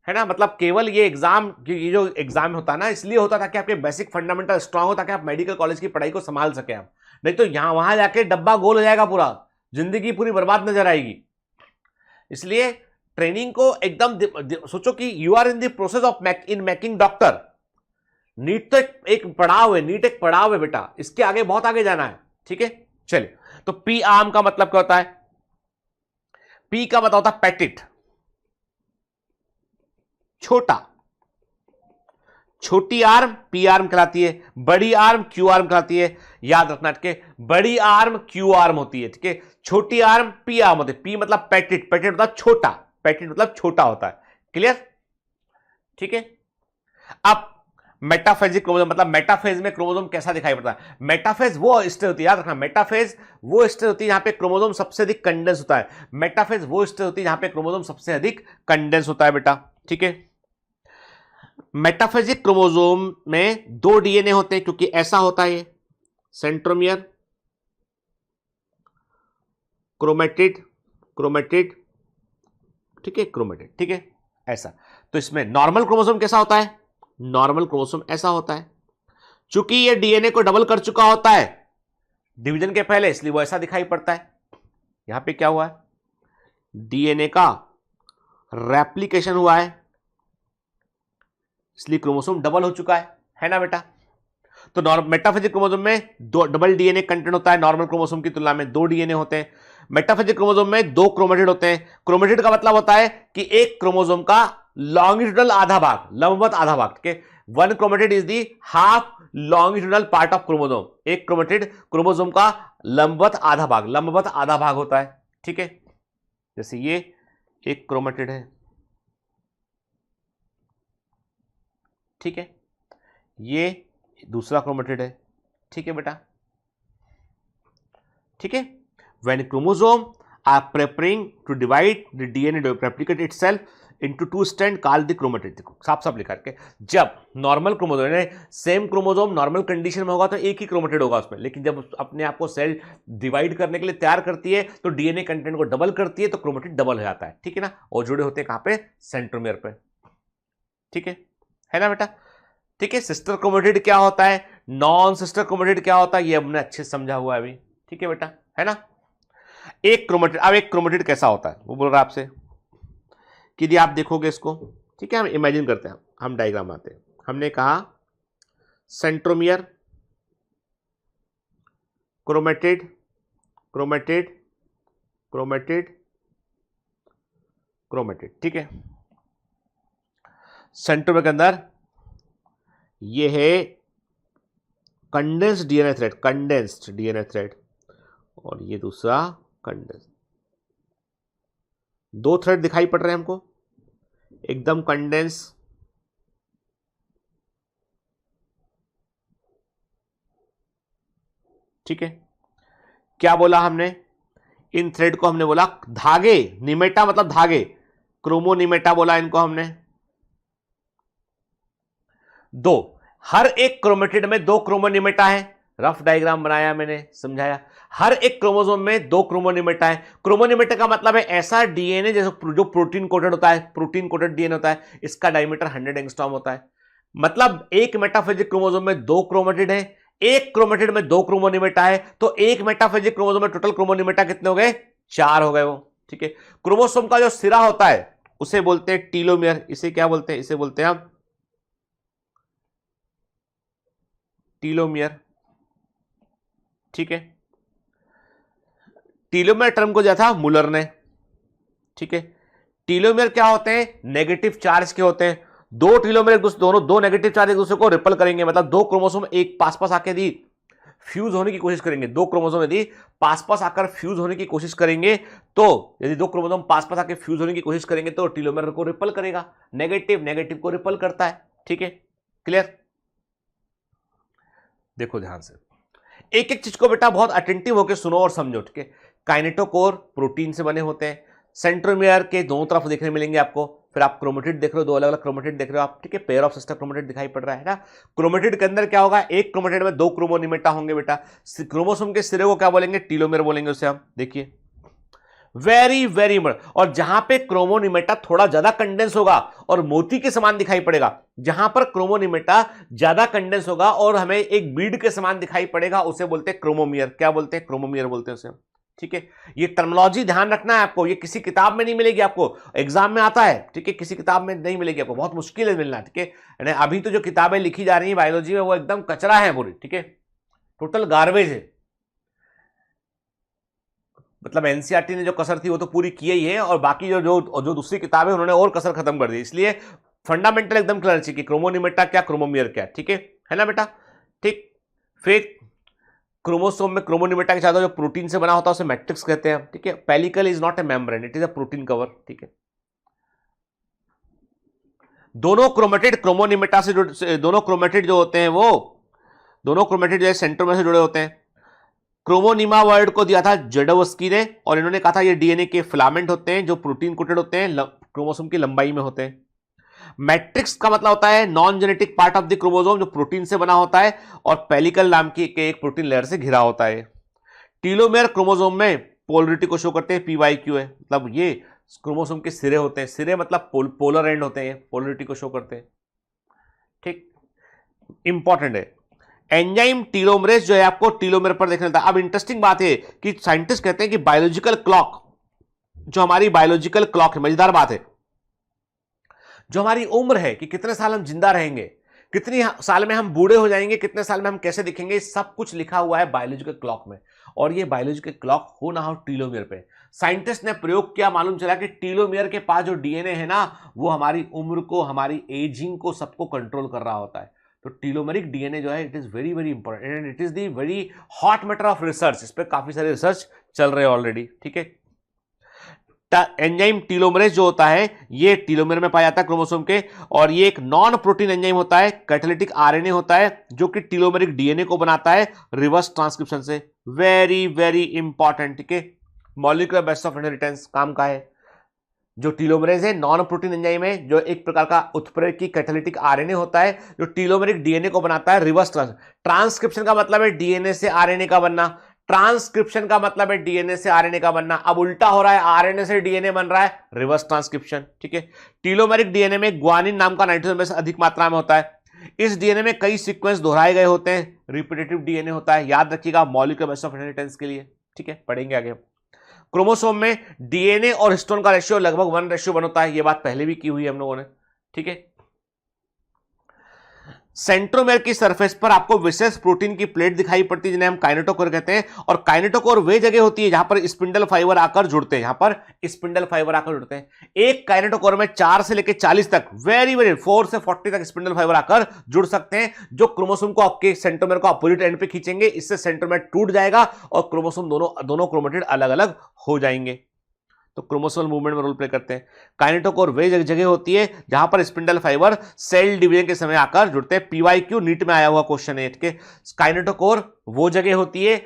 है ना। मतलब केवल ये एग्जाम, ये जो एग्जाम होता है ना इसलिए होता था कि आपके बेसिक फंडामेंटल स्ट्रांग हो ताकि आप मेडिकल कॉलेज की पढ़ाई को संभाल सके आप। नहीं तो यहां वहां जाके डब्बा गोल हो जाएगा, पूरा जिंदगी पूरी बर्बाद नजर आएगी। इसलिए ट्रेनिंग को एकदम सोचो कि you are in the process of making doctor. NEET तो एक पड़ाव है, नीट एक पड़ाव है बेटा, इसके आगे बहुत आगे जाना है। ठीक है, चलिए। तो पी आर्म का मतलब क्या होता है? पी का मतलब होता है पैटिट, छोटा। छोटी आर्म पी आर्म कहलाती है, बड़ी आर्म क्यू आर्म कहलाती है। याद रखना के बड़ी आर्म क्यू आर्म होती है, ठीक है। छोटी आर्म पी आर्म होती है। पी मतलब पैटिट, पैटिट मतलब छोटा, पैटिट मतलब छोटा होता है। क्लियर? ठीक है। अब मेटाफेजिक क्रोमोसोम मतलब मेटाफेज में क्रोमोसोम कैसा दिखाई पड़ता है? मेटाफेज वो स्टेज होती है, याद रखना, मेटाफेज वो स्टेज होती है जहां पे क्रोमोसोम सबसे अधिक कंडेंस होता है। मेटाफेज वो स्टेज होती है जहां पे क्रोमोसोम सबसे अधिक कंडेंस होता है बेटा। ठीक है। मेटाफेजिक क्रोमोसोम में 2 डीएनए होते हैं, क्योंकि ऐसा होता है सेंट्रोमियर, क्रोमेटिड, क्रोमेटिड, ठीक है, क्रोमेटिड, ठीक है, ऐसा। तो इसमें नॉर्मल क्रोमोसोम कैसा होता है? नॉर्मल क्रोमोसोम ऐसा होता है। चूंकि ये डीएनए को डबल कर चुका होता है डिवीजन के पहले, इसलिए वो ऐसा दिखाई पड़ता है। यहां पे क्या हुआ है? डीएनए का रेप्लिकेशन हुआ है, इसलिए क्रोमोसोम डबल हो चुका है ना बेटा? तो मेटाफेजिक क्रोमोसोम में 2 डबल डीएनए कंटेंट होता है, नॉर्मल क्रोमोसोम की तुलना में 2 डीएनए होते हैं। मेटाफेजिक क्रोमोसोम में 2 क्रोमेटिड होते हैं। क्रोमेटिड का मतलब होता है कि एक क्रोमोसोम का लॉन्गिट्यूडनल आधा भाग, लंबवत आधा भाग, ठीक है। 1 chromatid is the half longitudinal part of chromosome. एक क्रोमेटिड क्रोमोसोम का लंबवत आधा भाग, लंबवत आधा भाग होता है, ठीक है। जैसे ये एक क्रोमेटिड है, ठीक है, ये दूसरा क्रोमेटिड है, ठीक है बेटा, ठीक है। When chromosome are preparing to divide the DNA replicate itself into 2 strand called the chromatid. देखो साफ साफ लिखा के, जब नॉर्मल क्रोमोसोम यानी सेम क्रोमोसोम नॉर्मल कंडीशन में होगा तो एक ही क्रोमेटिड होगा उसमें, लेकिन जब अपने आप को सेल डिवाइड करने के लिए तैयार करती है तो डीएनए कंटेंट को डबल करती है, तो क्रोमेटिड डबल हो जाता है, ठीक है ना। और जुड़े होते हैं कहां पे? सेंट्रोमियर पे, ठीक है ना बेटा? ठीक है। सिस्टर क्रोमेटिड क्या होता है, नॉन सिस्टर क्रोमेटिड क्या होता है, ये हमने अच्छे से समझा हुआ है अभी, ठीक है बेटा, है ना। एक क्रोमेटिड, अब एक क्रोमेटिड कैसा होता है वो बोल रहा है आपसे कि यदि आप देखोगे इसको, ठीक है, हम इमेजिन करते हैं, हम डायग्राम आते हैं। हमने कहा centromere, chromatid, chromatid, chromatid, chromatid, ठीक है। सेंट्रोमियर के अंदर ये है condensed DNA thread, condensed DNA thread, और ये दूसरा कंडेंस्ड। 2 थ्रेड दिखाई पड़ रहे हैं हमको, एकदम कंडेंस, ठीक है। क्या बोला हमने? इन थ्रेड को हमने बोला धागे, निमेटा मतलब धागे, क्रोमोनिमेटा बोला इनको हमने। 2, हर एक क्रोमेटिड में 2 क्रोमोनिमेटा है, रफ डायग्राम बनाया मैंने, समझाया। हर एक क्रोमोसोम में 2 क्रोमोनिमेटा है। क्रोमोनिमेटा का मतलब है ऐसा डीएनए जैसे जो प्रोटीन कोटेड होता है, प्रोटीन कोटेड डीएनए होता है, इसका डायमीटर 100 एंगस्ट्रॉम होता है। मतलब एक मेटाफेजिक क्रोमोसोम में 2 क्रोमेटिड है, एक क्रोमेटिड में 2 क्रोमोनिमेटा है, तो एक मेटाफेजिक क्रोमोसोम में टोटल क्रोमोनिमेटा कितने हो गए? 4 हो गए वो, ठीक है। क्रोमोसोम का जो सिरा होता है उसे बोलते हैं टीलोमियर। इसे क्या बोलते हैं? इसे बोलते हैं हम टीलोमियर, ठीक है। टीलोमियर टर्म को दिया था मुलर ने, ठीक है। टीलोमियर क्या होते हैं? नेगेटिव चार्ज के होते हैं। 2 टीलोमियर दोनों 2 नेगेटिव चार्ज एक दूसरे को रिपल करेंगे, मतलब 2 क्रोमोसोम एक पास पास आके दी फ्यूज होने की कोशिश करेंगे। 2 क्रोमोसोम यदि पास पास आकर फ्यूज होने की कोशिश करेंगे, तो यदि 2 क्रोमोसोम पास पास आकर फ्यूज होने की कोशिश करेंगे तो टीलोमियर को रिपल करेगा, नेगेटिव नेगेटिव को रिपल करता है, ठीक है। क्लियर? देखो ध्यान से, एक एक चीज को बेटा बहुत अटेंटिव होकर सुनो और समझो, ठीक है। काइनेटोकोर प्रोटीन से बने होते हैं, सेंट्रोमियर के दोनों तरफ देखने मिलेंगे आपको। फिर आप क्रोमेटिड देख रहे हो, 2 अलग अलग क्रोमेटिड देख रहे हो आप, ठीक है। पेयर ऑफ सिस्टर क्रोमेटिड दिखाई पड़ रहा है ना। क्रोमेटिड के अंदर क्या होगा? एक क्रोमेटिड में 2 क्रोमोनिमेटा होंगे बेटा। क्रोमोसोम के सिरे को क्या बोलेंगे? टीलोमियर बोलेंगे उसे हम, देखिए। Very very important. और जहां पे क्रोमोनिमेटा थोड़ा ज्यादा कंडेंस होगा और मोती के समान दिखाई पड़ेगा, जहां पर क्रोमोनिमेटा ज्यादा कंडेंस होगा और हमें एक बीड के समान दिखाई पड़ेगा, उसे बोलते हैं क्रोमोमियर। क्या बोलते हैं? क्रोमोमियर बोलते हैं उसे। ठीक है, ये टर्मिनोलॉजी ध्यान रखना है आपको, ये किसी किताब में नहीं मिलेगी आपको, एग्जाम में आता है। ठीक है, किसी किताब में नहीं मिलेगी आपको, बहुत मुश्किल है मिलना। ठीक है, अभी तो जो किताबें लिखी जा रही है बायोलॉजी में वो एकदम कचरा है पूरी। ठीक है, टोटल गार्बेज है। मतलब एनसीईआरटी ने जो कसर थी वो तो पूरी की ही है, और बाकी जो जो जो दूसरी किताबें उन्होंने और कसर खत्म कर दी। इसलिए फंडामेंटल एकदम क्लियर चाहिए कि क्रोमोनिमेटा क्या, क्रोमोमियर क्या। ठीक है ना बेटा? ठीक। फिर क्रोमोसोम में क्रोमोनिमेटा के साथ जो प्रोटीन से बना होता है उसे मैट्रिक्स कहते हैं। ठीक है, pellicle is not a membrane, it is a protein cover. ठीक है, दोनों क्रोमेटिड क्रोमोनिमेटा से जुड़े, दोनों क्रोमेटिड जो होते हैं वो दोनों क्रोमेटिड जो है सेंट्रोमेर से जुड़े होते हैं। क्रोमोनिमा वर्ड को दिया था जेडोवस्की ने, और इन्होंने कहा था ये डीएनए के फिलामेंट होते हैं जो प्रोटीन कोटेड होते हैं, क्रोमोसोम की लंबाई में होते हैं। मैट्रिक्स का मतलब होता है non genetic part of the chromosome जो प्रोटीन से बना होता है और पेलिकल नाम की एक प्रोटीन लेयर से घिरा होता है। टीलोमेयर क्रोमोसोम में पोलरिटी को शो करते हैं, PYQ है, मतलब ये क्रोमोसोम के सिरे होते हैं। सिरे मतलब पोलर एंड होते हैं, पोलरिटी को शो करते हैं। ठीक, इंपॉर्टेंट है। एंजाइम टीलोमरेज जो है आपको टीलोमेर पर देखने मिलता है। अब इंटरेस्टिंग बात है कि साइंटिस्ट कहते हैं कि बायोलॉजिकल क्लॉक, जो हमारी बायोलॉजिकल क्लॉक है, मजेदार बात है, जो हमारी उम्र है कि कितने साल हम जिंदा रहेंगे, कितनी साल में हम बूढ़े हो जाएंगे, कितने साल में हम कैसे दिखेंगे, सब कुछ लिखा हुआ है बायोलॉजिकल क्लॉक में। और ये बायोलॉजिकल क्लॉक हो ना हो टीलोमियर पे, साइंटिस्ट ने प्रयोग किया, मालूम चला कि टीलोमियर के पास जो डीएनए है ना, वो हमारी उम्र को, हमारी एजिंग को, सबको कंट्रोल कर रहा होता है। तो टीलोमेरिक डीएनए जो है it is very very important and it is the very hot matter of research. इस पर काफी सारे रिसर्च चल रहे हैं ऑलरेडी। ठीक है, एंजाइम टीलोमरेज जो होता है ये टीलोमेर में पाया जाता है क्रोमोसोम के, और ये एक नॉन प्रोटीन एंजाइम होता है, कैटालिटिक आरएनए होता है जो कि टीलोमेरिक डीएनए को बनाता है रिवर्स ट्रांसक्रिप्शन से। Very very important. ठीक है, मॉलिक्यूलर बेसिस ऑफ इनहेरिटेंस काम का है। जो टीलोमरेज है नॉन प्रोटीन एंजाइम है, जो एक प्रकार का उत्प्रेरकी कैटालिटिक आरएनए होता है जो टीलोमेरिक डीएनए को बनाता है रिवर्स ट्रांसक्रिप्शन का मतलब है डीएनए से आरएनए का बनना, ट्रांसक्रिप्शन का मतलब है डीएनए से आरएनए का बनना। अब उल्टा हो रहा है, आरएनए से डीएनए बन रहा है, रिवर्स ट्रांसक्रिप्शन। ठीक है, टीलोमेरिक डीएनए में ग्वानिन नाम का नाइट्रोजन बेस अधिक मात्रा में होता है। इस डीएनए में कई सीक्वेंस दोहराए गए होते हैं, रिपीटेटिव डीएनए होता है, याद रखिएगा मॉलिक्यूलर बेसिस ऑफ इनहेरिटेंस के लिए। ठीक है, पढ़ेंगे आगे। क्रोमोसोम में डीएनए और हिस्टोन का रेशियो लगभग 1:1 होता है, ये बात पहले भी की हुई है हम लोगों ने। ठीक है, सेंट्रोमेर की सरफेस पर आपको विशेष प्रोटीन की प्लेट दिखाई पड़ती है जिन्हें हम काइनेटोकोर कहते हैं, और काइनेटोकोर वे जगह होती है जहां पर स्पिंडल फाइबर आकर जुड़ते हैं, यहां पर स्पिंडल फाइबर आकर जुड़ते हैं। एक काइनेटोकोर में 4 से लेकर 40 तक, वेरी वेरी 4 से 40 तक स्पिंडल फाइबर आकर जुड़ सकते हैं, जो क्रोमोसोम को आपके सेंट्रोमेर को अपोजिट एंड पे खींचेंगे। इससे सेंट्रोमेर टूट जाएगा और क्रोमोसोम दोनों क्रोमेटिड अलग अलग हो जाएंगे। तो क्रोमोसोमल मूवमेंट में रोल प्ले करते हैं। काइनेटोकोर वे जगह होती है जहां पर स्पिंडल फाइबर सेल डिवीजन के समय आकर जुड़ते हैं। PYQ नीट में आया हुआ क्वेश्चन है। ठीक है, काइनेटोकोर वो जगह होती है,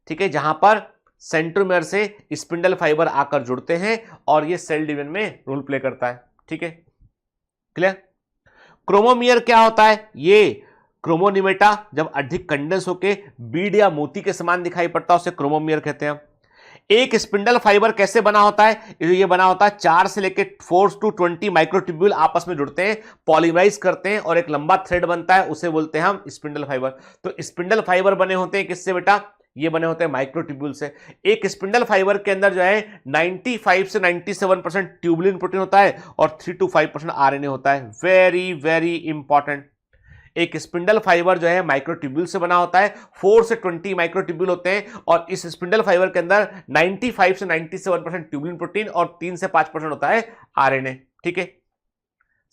ठीक है, जहां पर सेंट्रोमेर से स्पिंडल फाइबर आकर जुड़ते हैं और ये सेल डिवीजन में रोल प्ले करता है। ठीक है, क्लियर? क्रोमोमियर क्या होता है? ये क्रोमोनिमेटा जब अधिक कंडेंस होकर बीड या मोती के समान दिखाई पड़ता है उसे क्रोमोमियर कहते हैं। एक स्पिंडल फाइबर कैसे बना होता है? ये बना होता है 4 से लेकर 4 to 20 माइक्रोट्यूब्यूल आपस में जुड़ते हैं, पॉलीमराइज करते हैं और एक लंबा थ्रेड बनता है, उसे बोलते हैं हम स्पिंडल फाइबर। तो स्पिंडल फाइबर बने होते हैं किससे बेटा? ये बने होते हैं माइक्रोट्यूब्यूल से। एक स्पिंडल फाइबर के अंदर जो है 95 से 97% ट्यूबुलिन प्रोटीन होता है और 3 to 5% आरएनए होता है। Very very important. एक स्पिंडल फाइबर जो है माइक्रोट्यूब्यूल से बना होता है, 4 से 20 माइक्रोट्यूब्यूल होते हैं और इस स्पिंडल फाइबर के अंदर 95 से 97% ट्यूबुलिन प्रोटीन और 3 से 5% होता है आरएनए। ठीक है,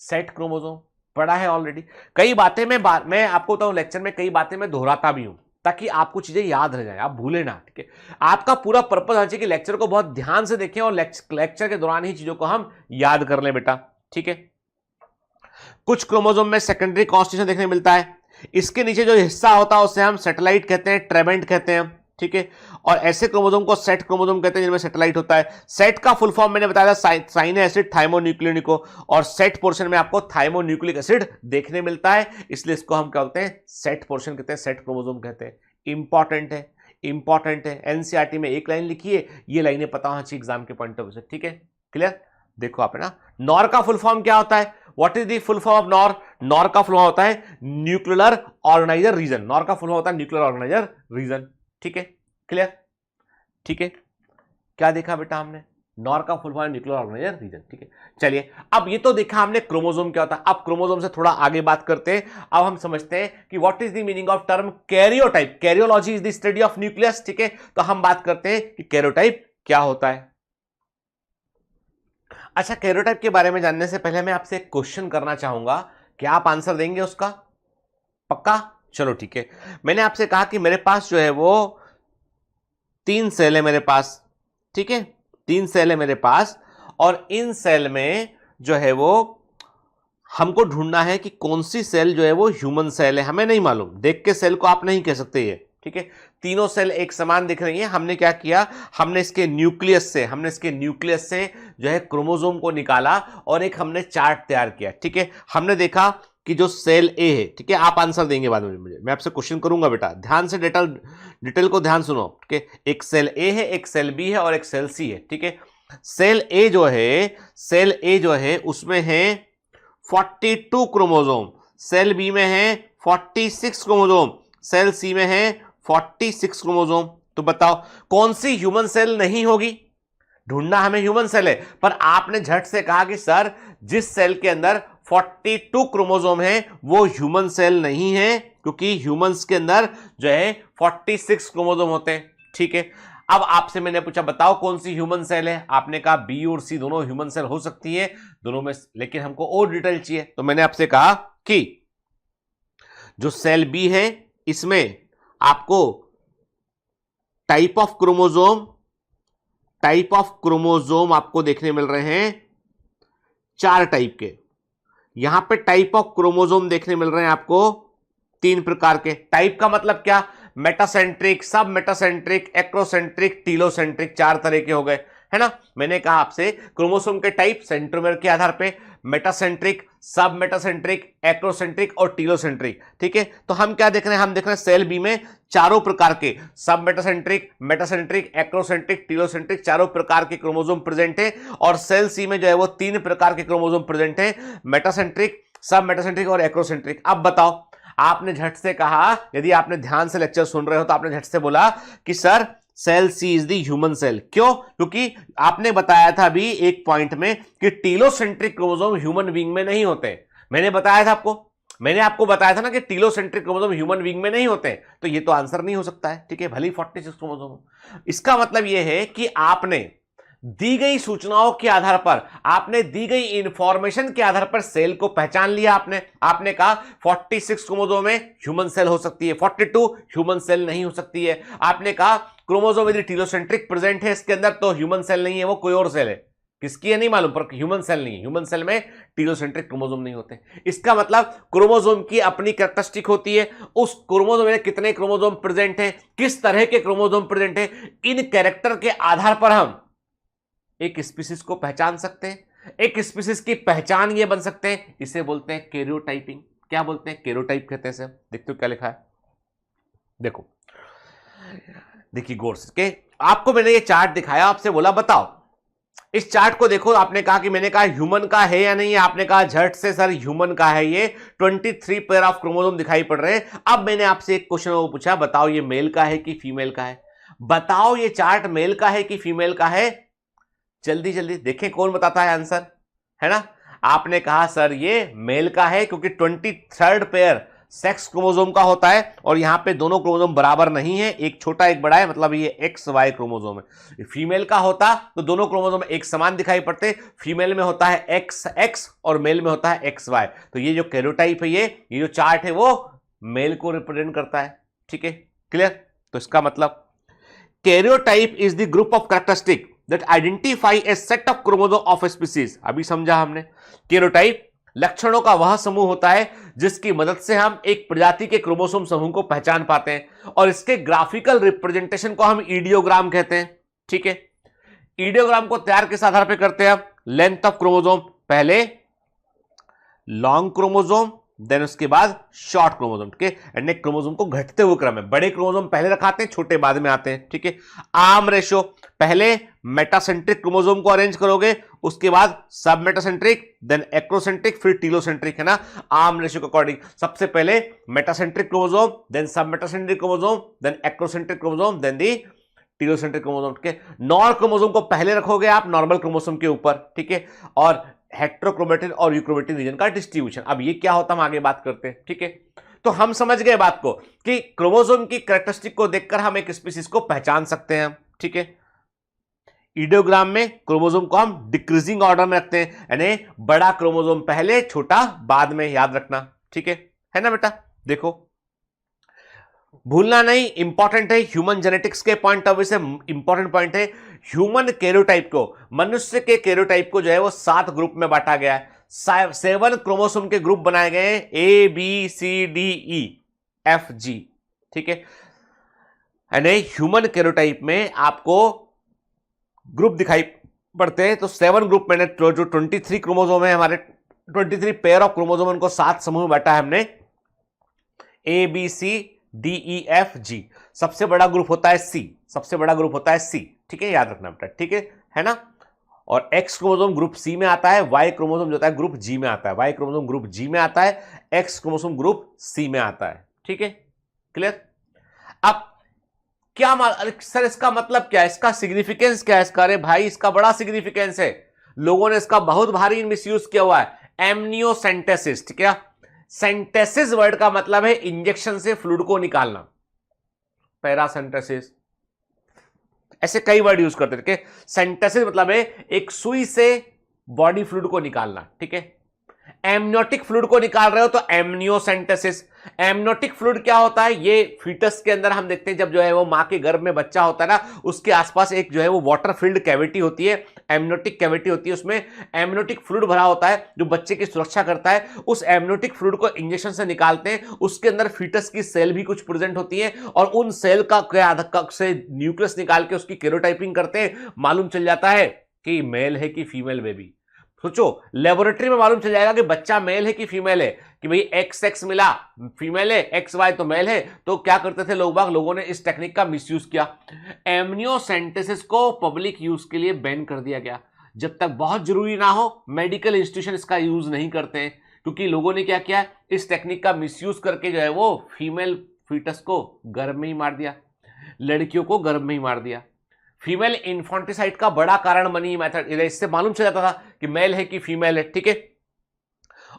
सेट क्रोमोसोम पढ़ा है ऑलरेडी। कई बातें मैं आपको बताऊं, लेक्चर में कई बातें मैं दोहराता भी हूं ताकि आपको चीजें याद रह जाए, आप भूले ना। ठीक है, आपका पूरा पर्पस होना चाहिए कि लेक्चर को बहुत ध्यान से देखें और लेक्चर के दौरान ही चीजों को हम याद कर लें बेटा। ठीक है, कुछ क्रोमोसोम में सेकेंडरी कॉन्स्टिट्यूशन देखने मिलता है। इसके नीचे जो हिस्सा होता है उसे हम सैटेलाइट कहते हैं, ट्रेबेंट कहते हैं। ठीक है, और ऐसे क्रोमोसोम को सेट क्रोमोसोम कहते हैं जिनमें सैटेलाइट होता है। सेट का फुल फॉर्म मैंने बताया था साइनो एसिड थाइमोन्यूक्लियोनिको, और सेट पोर्शन में आपको थाइमोन्यूक्लिक एसिड देखने मिलता है, इसलिए इसको हम क्या बोलते हैं? सेट पोर्शन कहते हैं, सेट क्रोमोसोम कहते हैं। इंपॉर्टेंट है। इंपॉर्टेंट है, एनसीईआरटी में एक लाइन लिखी है, ये लाइनें पता होना चाहिए एग्जाम के पॉइंट ऑफ व्यू से, ठीक है, क्लियर। देखो आप है ना, नॉर का फुल फॉर्म क्या होता है, what is the full form of nor? Nor का फुल फॉर्म होता है न्यूक्लियर ऑर्गेनाइजर रीजन, नॉर का फुल फॉर्म होता है न्यूक्लियर ऑर्गेनाइजर रीजन, ठीक है, क्लियर, ठीक है। क्या देखा बेटा हमने, नॉर का full form nuclear organizer region, ठीक है। चलिए अब ये तो देखा हमने क्रोमोसोम क्या होता है, अब क्रोमोसोम से थोड़ा आगे बात करते हैं। अब हम समझते हैं कि what is the meaning of term karyotype. Karyology is the study of nucleus, ठीक है। तो हम बात करते हैं कि कैरियोटाइप क्या होता है। अच्छा, कैरियोटाइप के बारे में जानने से पहले मैं आपसे एक क्वेश्चन करना चाहूंगा, क्या आप आंसर देंगे उसका? पक्का? चलो ठीक है। मैंने आपसे कहा कि मेरे पास जो है वो 3 सेल है मेरे पास, ठीक है, 3 सेल है मेरे पास, और इन सेल में जो है वो हमको ढूंढना है कि कौन सी सेल जो है वो ह्यूमन सेल है। हमें नहीं मालूम, देख के सेल को आप नहीं कह सकते ये, ठीक है। तीनों सेल एक समान दिख रही हैं। हमने क्या किया, हमने इसके न्यूक्लियस से जो है क्रोमोसोम को निकाला और एक हमने चार्ट तैयार किया, ठीक है। हमने देखा कि जो सेल ए है, ठीक है, आप आंसर देंगे बाद में, मुझे मैं आपसे क्वेश्चन करूंगा बेटा, ध्यान से डिटेल को ध्यान सुनो, ठीक है। एक सेल ए है, एक सेल बी है और एक सेल सी है, ठीक है। सेल ए जो है उसमें है 42 क्रोमोसोम, सेल बी में है 46 क्रोमोसोम, सेल सी में है 46 क्रोमोसोम। तो बताओ कौन सी ह्यूमन सेल नहीं होगी? ढूंढना हमें ह्यूमन सेल है, पर आपने झट से कहा कि सर जिस सेल के अंदर 42 क्रोमोसोम है वो ह्यूमन सेल नहीं है, क्योंकि ह्यूमंस के अंदर जो है 46 क्रोमोसोम होते हैं, ठीक है। अब आपसे मैंने पूछा बताओ कौन सी ह्यूमन सेल है, आपने कहा बी और सी दोनों ह्यूमन सेल हो सकती है दोनों में, लेकिन हमको और डिटेल चाहिए। तो मैंने आपसे कहा कि जो सेल बी है इसमें आपको टाइप ऑफ क्रोमोसोम आपको देखने मिल रहे हैं 4 टाइप के। यहां पे टाइप ऑफ क्रोमोसोम देखने मिल रहे हैं आपको 3 प्रकार के। टाइप का मतलब क्या, मेटासेंट्रिक, सब मेटासेंट्रिक, एक्रोसेंट्रिक, टीलोसेंट्रिक, 4 तरह के हो गए, है ना। मैंने कहा आपसे क्रोमोसोम के टाइप सेंट्रोमेर के आधार पे, मेटासेंट्रिक, सब मेटासेंट्रिक, एक्रोसेंट्रिक और टीलोसेंट्रिक, ठीक है। तो हम क्या देख रहे हैं, हम देख रहे हैं सेल बी में चारों प्रकार के सब मेटासेंट्रिक, एक्रोसेंट्रिक, टीलोसेंट्रिक, चारों प्रकार के क्रोमोसोम प्रेजेंट है। और सेल सी में जो है वो 3 प्रकार के क्रोमोसोम प्रेजेंट है, मेटासेंट्रिक, सब मेटासेंट्रिक और एक्रोसेंट्रिक। अब बताओ, आपने झट से कहा, यदि आपने ध्यान से लेक्चर सुन रहे हो तो आपने झट से बोला कि sir cell C is the human cell. क्यों? क्योंकि आपने बताया था अभी एक पॉइंट में कि टीलोसेंट्रिक क्रोमोसोम ह्यूमन बीइंग में नहीं होते। मैंने आपको बताया था ना कि टीलोसेंट्रिक क्रोमोसोम ह्यूमन बीइंग में नहीं होते, तो ये तो आंसर नहीं हो सकता है, ठीक है, भले ही 46 क्रोमोसोम। इसका मतलब यह है कि आपने दी गई सूचनाओं के आधार पर, आपने दी गई इंफॉर्मेशन के आधार पर सेल को पहचान लिया। आपने कहा 46 क्रोमोसोम में ह्यूमन सेल हो सकती है, 42 ह्यूमन सेल नहीं हो सकती है। आपने कहा क्रोमोसोम यदि टीलोसेंट्रिक प्रेजेंट है इसके अंदर तो ह्यूमन सेल नहीं है, वो कोई और सेल है, किसकी है नहीं मालूम, पर ह्यूमन सेल नहीं है। ह्यूमन सेल में टीलोसेंट्रिक क्रोमोसोम नहीं होते। इसका मतलब क्रोमोसोम की अपनी कैरेक्टरिस्टिक होती है, उस क्रोमोसोम में कितने क्रोमोसोम प्रेजेंट है, किस तरह के क्रोमोसोम प्रेजेंट है, इन कैरेक्टर के आधार पर हम एक स्पीसीज को पहचान सकते हैं, एक स्पीसीज की पहचान ये बन सकते हैं, इसे बोलते हैं कैरियोटाइपिंग। क्या बोलते हैं? कैरियोटाइप कहते हैं। देखते हो क्या लिखा है, देखो, देखिए गौर से, आपको मैंने ये चार्ट दिखाया, आपसे बोला बताओ इस चार्ट को देखो। आपने कहा कि मैंने कहा ह्यूमन का है या नहीं है, आपने कहा झट से सर ह्यूमन का है, ये 23 पेयर ऑफ क्रोमोसोम दिखाई पड़ रहे हैं। अब मैंने आपसे एक क्वेश्चन वो पूछा, बताओ ये मेल का है कि फीमेल का है, बताओ ये चार्ट मेल का है कि फीमेल का है, जल्दी जल्दी देखें कौन बताता है आंसर, है ना। आपने कहा सर ये मेल का है, क्योंकि 23rd पेयर सेक्स क्रोमोसोम का होता है और यहां पे दोनों क्रोमोसोम बराबर नहीं है, एक छोटा एक बड़ा है, मतलब ये XY क्रोमोसोम है। फीमेल का होता तो दोनों क्रोमोसोम एक समान दिखाई पड़ते, फीमेल में होता है XX और मेल में होता है XY। तो ये जो कैरियोटाइप है, ये जो चार्ट है वो मेल को रिप्रेजेंट करता है, ठीक है, क्लियर। तो इसका मतलब karyotype is the group of characteristic that identify a set of chromosome of a species। अभी समझा हमने, कैरियोटाइप लक्षणों का वह समूह होता है जिसकी मदद से हम एक प्रजाति के क्रोमोसोम समूह को पहचान पाते हैं, और इसके ग्राफिकल रिप्रेजेंटेशन को हम ईडियोग्राम कहते हैं, ठीक है। ईडियोग्राम को तैयार किस आधार पर करते हैं हम? लेंथ ऑफ क्रोमोसोम, पहले लॉन्ग क्रोमोसोम देन उसके बाद शॉर्ट क्रोमोसोम, ठीक है, एंड एक क्रोमोसोम को घटते हुए क्रम है, बड़े क्रोमोसोम पहले रखाते हैं, छोटे बाद में आते हैं, ठीक है। आर्म रेशो, पहले मेटासेंट्रिक क्रोमोसोम को अरेंज करोगे, उसके बाद सब मेटासेंट्रिक, देन एक्रोसेंट्रिक, फिर टीलोसेंट्रिक, है ना, आर्म रेशो के अकॉर्डिंग। सबसे पहले metacentric chromosome, then submetacentric chromosome, then acrocentric chromosome, then the telocentric chromosome, ठीक है। नॉन क्रोमोसोम को पहले रखोगे आप नॉर्मल क्रोमोसोम के ऊपर, ठीक है, और हेट्रोक्रोमेटिन और यूक्रोमेटिन रीजन का डिस्ट्रीब्यूशन। अब ये क्या होता है हम आगे बात करते हैं, ठीक है। तो हम समझ गए बात को कि क्रोमोसोम की कैरेक्टरिस्टिक को देखकर हम एक स्पीशीज को पहचान सकते हैं, ठीक है। इडियोग्राम में क्रोमोसोम को हम डिक्रीजिंग ऑर्डर में रखते हैं, यानी बड़ा क्रोमोसोम पहले, छोटा बाद में, याद रखना, ठीक है ना बेटा। देखो भूलना नहीं, इंपॉर्टेंट है, ह्यूमन जेनेटिक्स के पॉइंट ऑफ व्यू से इंपॉर्टेंट पॉइंट है। ह्यूमन कैरियोटाइप को, मनुष्य के कैरियोटाइप को जो है वो 7 ग्रुप में बांटा गया है। 7 क्रोमोसोम के ग्रुप बनाए गए हैं, A B C D E F G, ठीक है। यानी ह्यूमन कैरियोटाइप में आपको ग्रुप दिखाई पड़ते हैं, तो 7 ग्रुप में जो 23 क्रोमोसोम है हमारे, 23 पेयर ऑफ क्रोमोसोम, उनको 7 समूह में बांटा है हमने, A B C D E F G. सबसे बड़ा ग्रुप होता है सी, सबसे बड़ा ग्रुप होता है सी, ठीक है, याद रखना बेटा, ठीक है ना। और एक्स क्रोमोसोम ग्रुप सी में आता है, वाई क्रोमोसोम जो होता है ग्रुप जी में आता है, वाई क्रोमोसोम ग्रुप जी में आता है, एक्स क्रोमोसोम ग्रुप सी में आता है, ठीक है, क्लियर। अब क्या सर इसका मतलब क्या है, इसका सिग्निफिकेंस क्या है इसका? अरे भाई इसका बड़ा सिग्निफिकेंस है, लोगों ने इसका बहुत भारी मिसयूज किया हुआ है, एमनियोसेंटेसिस, ठीक है। सेंटेसिस वर्ड का मतलब है इंजेक्शन से फ्लूइड को निकालना, पैरासेंटेसिस, ऐसे कई वर्ड यूज करते हैं, ठीक है। सेंटेसिस मतलब है एक सुई से बॉडी फ्लूइड को निकालना, ठीक है। एमनियोटिक फ्लूइड को निकाल रहे हो तो एमनियोसेंटेसिस। एमनियोटिक फ्लूइड क्या होता है, ये फीटस के अंदर हम देखते हैं जब जो है वो मां के गर्भ में बच्चा होता है ना, उसके आसपास एक जो है वो वाटर फिल्ड कैविटी होती है, एमनियोटिक कैविटी होती है, उसमें एमनियोटिक फ्लूइड भरा होता है जो बच्चे की सुरक्षा करता है। उस एमनियोटिक फ्लूइड को इंजेक्शन से निकालते हैं, उसके अंदर फीटस की सेल भी कुछ प्रेजेंट होती है, और उन सेल का से न्यूक्लियस निकाल के उसकी कैरोटाइपिंग करते हैं, मालूम चल जाता है कि मेल है कि फीमेल बेबी। सोचो लेबोरेटरी में मालूम चल जाएगा कि बच्चा मेल है कि फीमेल है, कि भाई एक्स एक्स मिला फीमेल है, एक्स वाई तो मेल है। तो क्या करते थे लोगों ने इस टेक्निक का मिसयूज किया, एमनियोसेंटेसिस को पब्लिक यूज के लिए बैन कर दिया गया। जब तक बहुत जरूरी ना हो मेडिकल इंस्टीट्यूशन इसका यूज नहीं करते हैं, क्योंकि लोगों ने क्या किया, इस टेक्निक का मिसयूज करके जो है वो फीमेल फीटस को गर्भ में ही मार दिया, लड़कियों को गर्भ में ही मार दिया। फीमेल इन्फॉन्टिसाइड का बड़ा कारण बनी मेथड, इससे मालूम चल जाता था कि मेल है कि फीमेल है, ठीक है।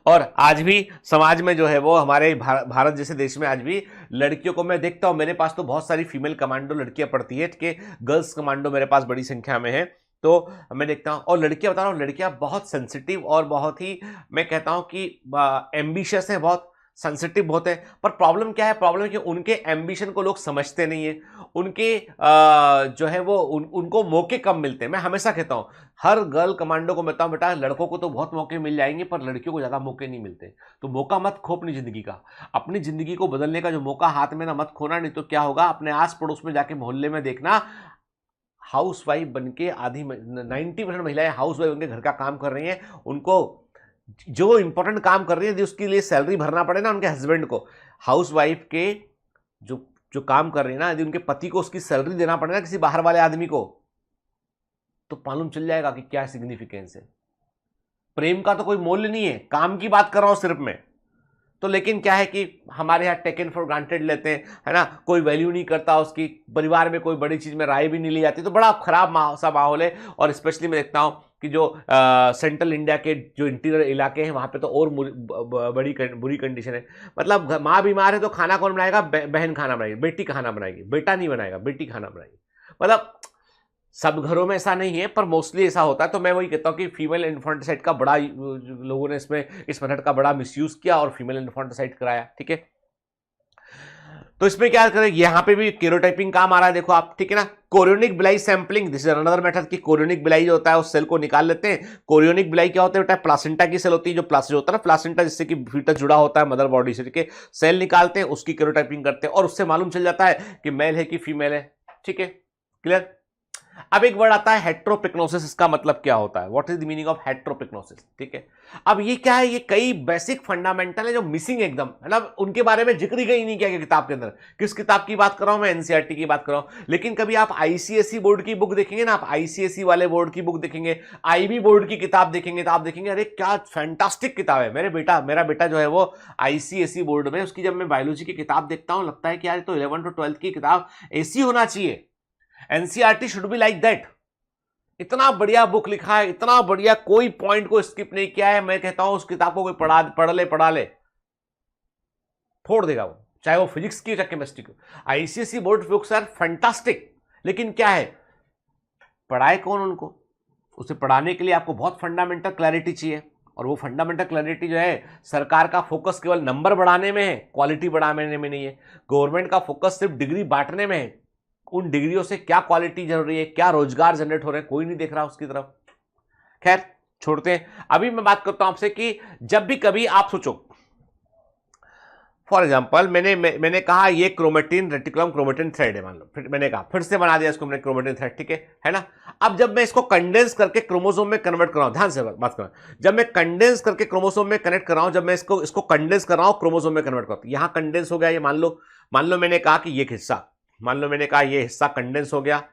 और आज भी समाज में जो है वो हमारे भारत जैसे देश में आज भी लड़कियों को मैं देखता हूं, मेरे पास तो बहुत सारी फीमेल कमांडो लड़कियां पढ़ती है, ठीक है, गर्ल्स कमांडो मेरे पास बड़ी संख्या में है। तो मैं देखता हूं, और लड़कियां बता रहा हूं, लड़कियां बहुत सेंसिटिव और बहुत ही, मैं कहता हूं कि एम्बिशियस है, बहुत सेंसिटिव बहुत है। पर प्रॉब्लम क्या है, प्रॉब्लम है कि उनके एम्बिशन को लोग समझते नहीं है, उनके जो है वो उनको मौके कम मिलते हैं। मैं हमेशा कहता हूं हर गर्ल कमांडो को कहता हूं, बेटा लड़कों को तो बहुत मौके मिल जाएंगे पर लड़कियों को ज्यादा मौके नहीं मिलते, तो मौका मत खो अपनी जिंदगी का, अपनी जिंदगी को बदलने का जो मौका हाथ में ना मत खोना, नहीं तो क्या होगा, अपने आस पड़ोस में जाके मोहल्ले में देखना, हाउस वाइफ बनके 90% महिलाएं हाउस वाइफ बनके घर का काम कर रही हैं, उनको जो इंपॉर्टेंट काम कर रही है उसके लिए सैलरी भरना पड़े ना उनके हस्बैंड को, हाउस वाइफ के जो जो काम कर रही है ना, यदि उनके पति को उसकी सैलरी देना पड़े ना किसी बाहर वाले आदमी को, तो मालूम चल जाएगा कि क्या सिग्निफिकेंस है। प्रेम का तो कोई मूल्य नहीं है, काम की बात कर रहा हूं सिर्फ मैं तो। लेकिन क्या है कि हमारे यहाँ टेकन फॉर ग्रांटेड लेते हैं, है ना, कोई वैल्यू नहीं करता उसकी, परिवार में कोई बड़ी चीज में राय भी नहीं ली जाती, तो बड़ा खराब सा माहौल है। और स्पेशली मैं देखता हूँ कि जो सेंट्रल इंडिया के जो इंटीरियर इलाके हैं वहां पे तो और बड़ी बुरी कंडीशन है। मतलब माँ बीमार है तो खाना कौन बनाएगा, बहन खाना बनाएगी, बेटी खाना बनाएगी, बेटा नहीं बनाएगा, बेटी खाना बनाएगी। मतलब सब घरों में ऐसा नहीं है पर मोस्टली ऐसा होता है। तो मैं वही कहता हूँ कि फीमेल इन्फेंटिसाइड का बड़ा, लोगों ने इसमें इस मेथड का बड़ा मिसयूज किया और फीमेल इन्फेंटिसाइड कराया, ठीक है। तो इसमें क्या करें, यहां पे भी कैरोटाइपिंग काम आ रहा है, देखो आप, ठीक है ना। Chorionic villi sampling, this is another method की कोरियोनिक बिलाई जो होता है उस सेल को निकाल लेते हैं। कोरियोनिक बिलाई क्या होता है बेटा, प्लासेंटा की सेल होती है, जो प्लासेंटा होता है ना, प्लासेंटा जिससे कि फीटस जुड़ा होता है मदर बॉडी से, ठीक है। सेल निकालते हैं, उसकी कैरोटाइपिंग करते हैं और उससे मालूम चल जाता है कि मेल है कि फीमेल है, ठीक है, क्लियर। अब एक वर्ड आता है हेट्रोपिक्नोसिस, इसका मतलब क्या होता है, what is the meaning of heteropycnosis, ठीक है। अब ये क्या है, ये कई बेसिक फंडामेंटल है जो मिसिंग एकदम, है ना, उनके बारे में जिक्र ही नहीं किया गया किताब के अंदर। किस किताब की बात कर रहा हूं मैं, एनसीईआरटी की बात कर रहा हूं। लेकिन कभी आप आईसीएसई बोर्ड की बुक देखेंगे ना, आप आईसीएसई वाले बोर्ड की बुक देखेंगे, आईबी बोर्ड की किताब देखेंगे, तो आप देखेंगे अरे क्या फैंटास्टिक किताब है। मेरा बेटा जो है वो आईसीएसई बोर्ड में, उसकी जब मैं बायोलॉजी की किताब देखता हूं लगता है कि यार तो 11 to 12 की किताब ऐसी होना चाहिए, NCERT should be like that. इतना बढ़िया बुक लिखा है, इतना बढ़िया, कोई पॉइंट को स्किप नहीं किया है। मैं कहता हूं उस किताब को कोई पढ़ ले फोड़ देगा वो, चाहे वो फिजिक्स की चाहे केमिस्ट्री की। ICSE board books are fantastic, लेकिन क्या है, पढ़ाए कौन उनको? उसे पढ़ाने के लिए आपको बहुत फंडामेंटल क्लैरिटी चाहिए, और वो फंडामेंटल क्लैरिटी जो है, सरकार का फोकस केवल नंबर बढ़ाने में है, क्वालिटी बढ़ाने में नहीं है। गवर्नमेंट का फोकस सिर्फ डिग्री बांटने में है, उन डिग्रियों से क्या क्वालिटी जरूरी है, क्या रोजगार जनरेट हो रहे हैं, कोई नहीं देख रहा उसकी तरफ। खैर छोड़ते हैं। अभी मैं बात करता हूं आपसे कि जब भी कभी आप सोचो, फॉर एग्जाम्पल मैंने कहा ये क्रोमेटिन रेटिकुलम क्रोमेटिन थ्रेड है, मान लो, फिर मैंने कहा, फिर से बना दिया इसको मैंने क्रोमेटिन थ्रेड, ठीक है ना। अब जब मैं इसको कंडेंस करके क्रोमोसोम में कन्वर्ट कर रहा हूं, ध्यान से बात करना, जब मैं कंडेंस करके क्रोमोसोम में कनेक्ट कर रहा हूं, जब मैं इसको कंडेंस कर रहा हूं, क्रोमोसोम में कन्वर्ट कर रहा हूं, यहां कंडेंस हो गया, ये मान लो मैंने कहा कि ये हिस्सा, मान लो मैंने कहा ये हिस्सा कंडेंस हो गया,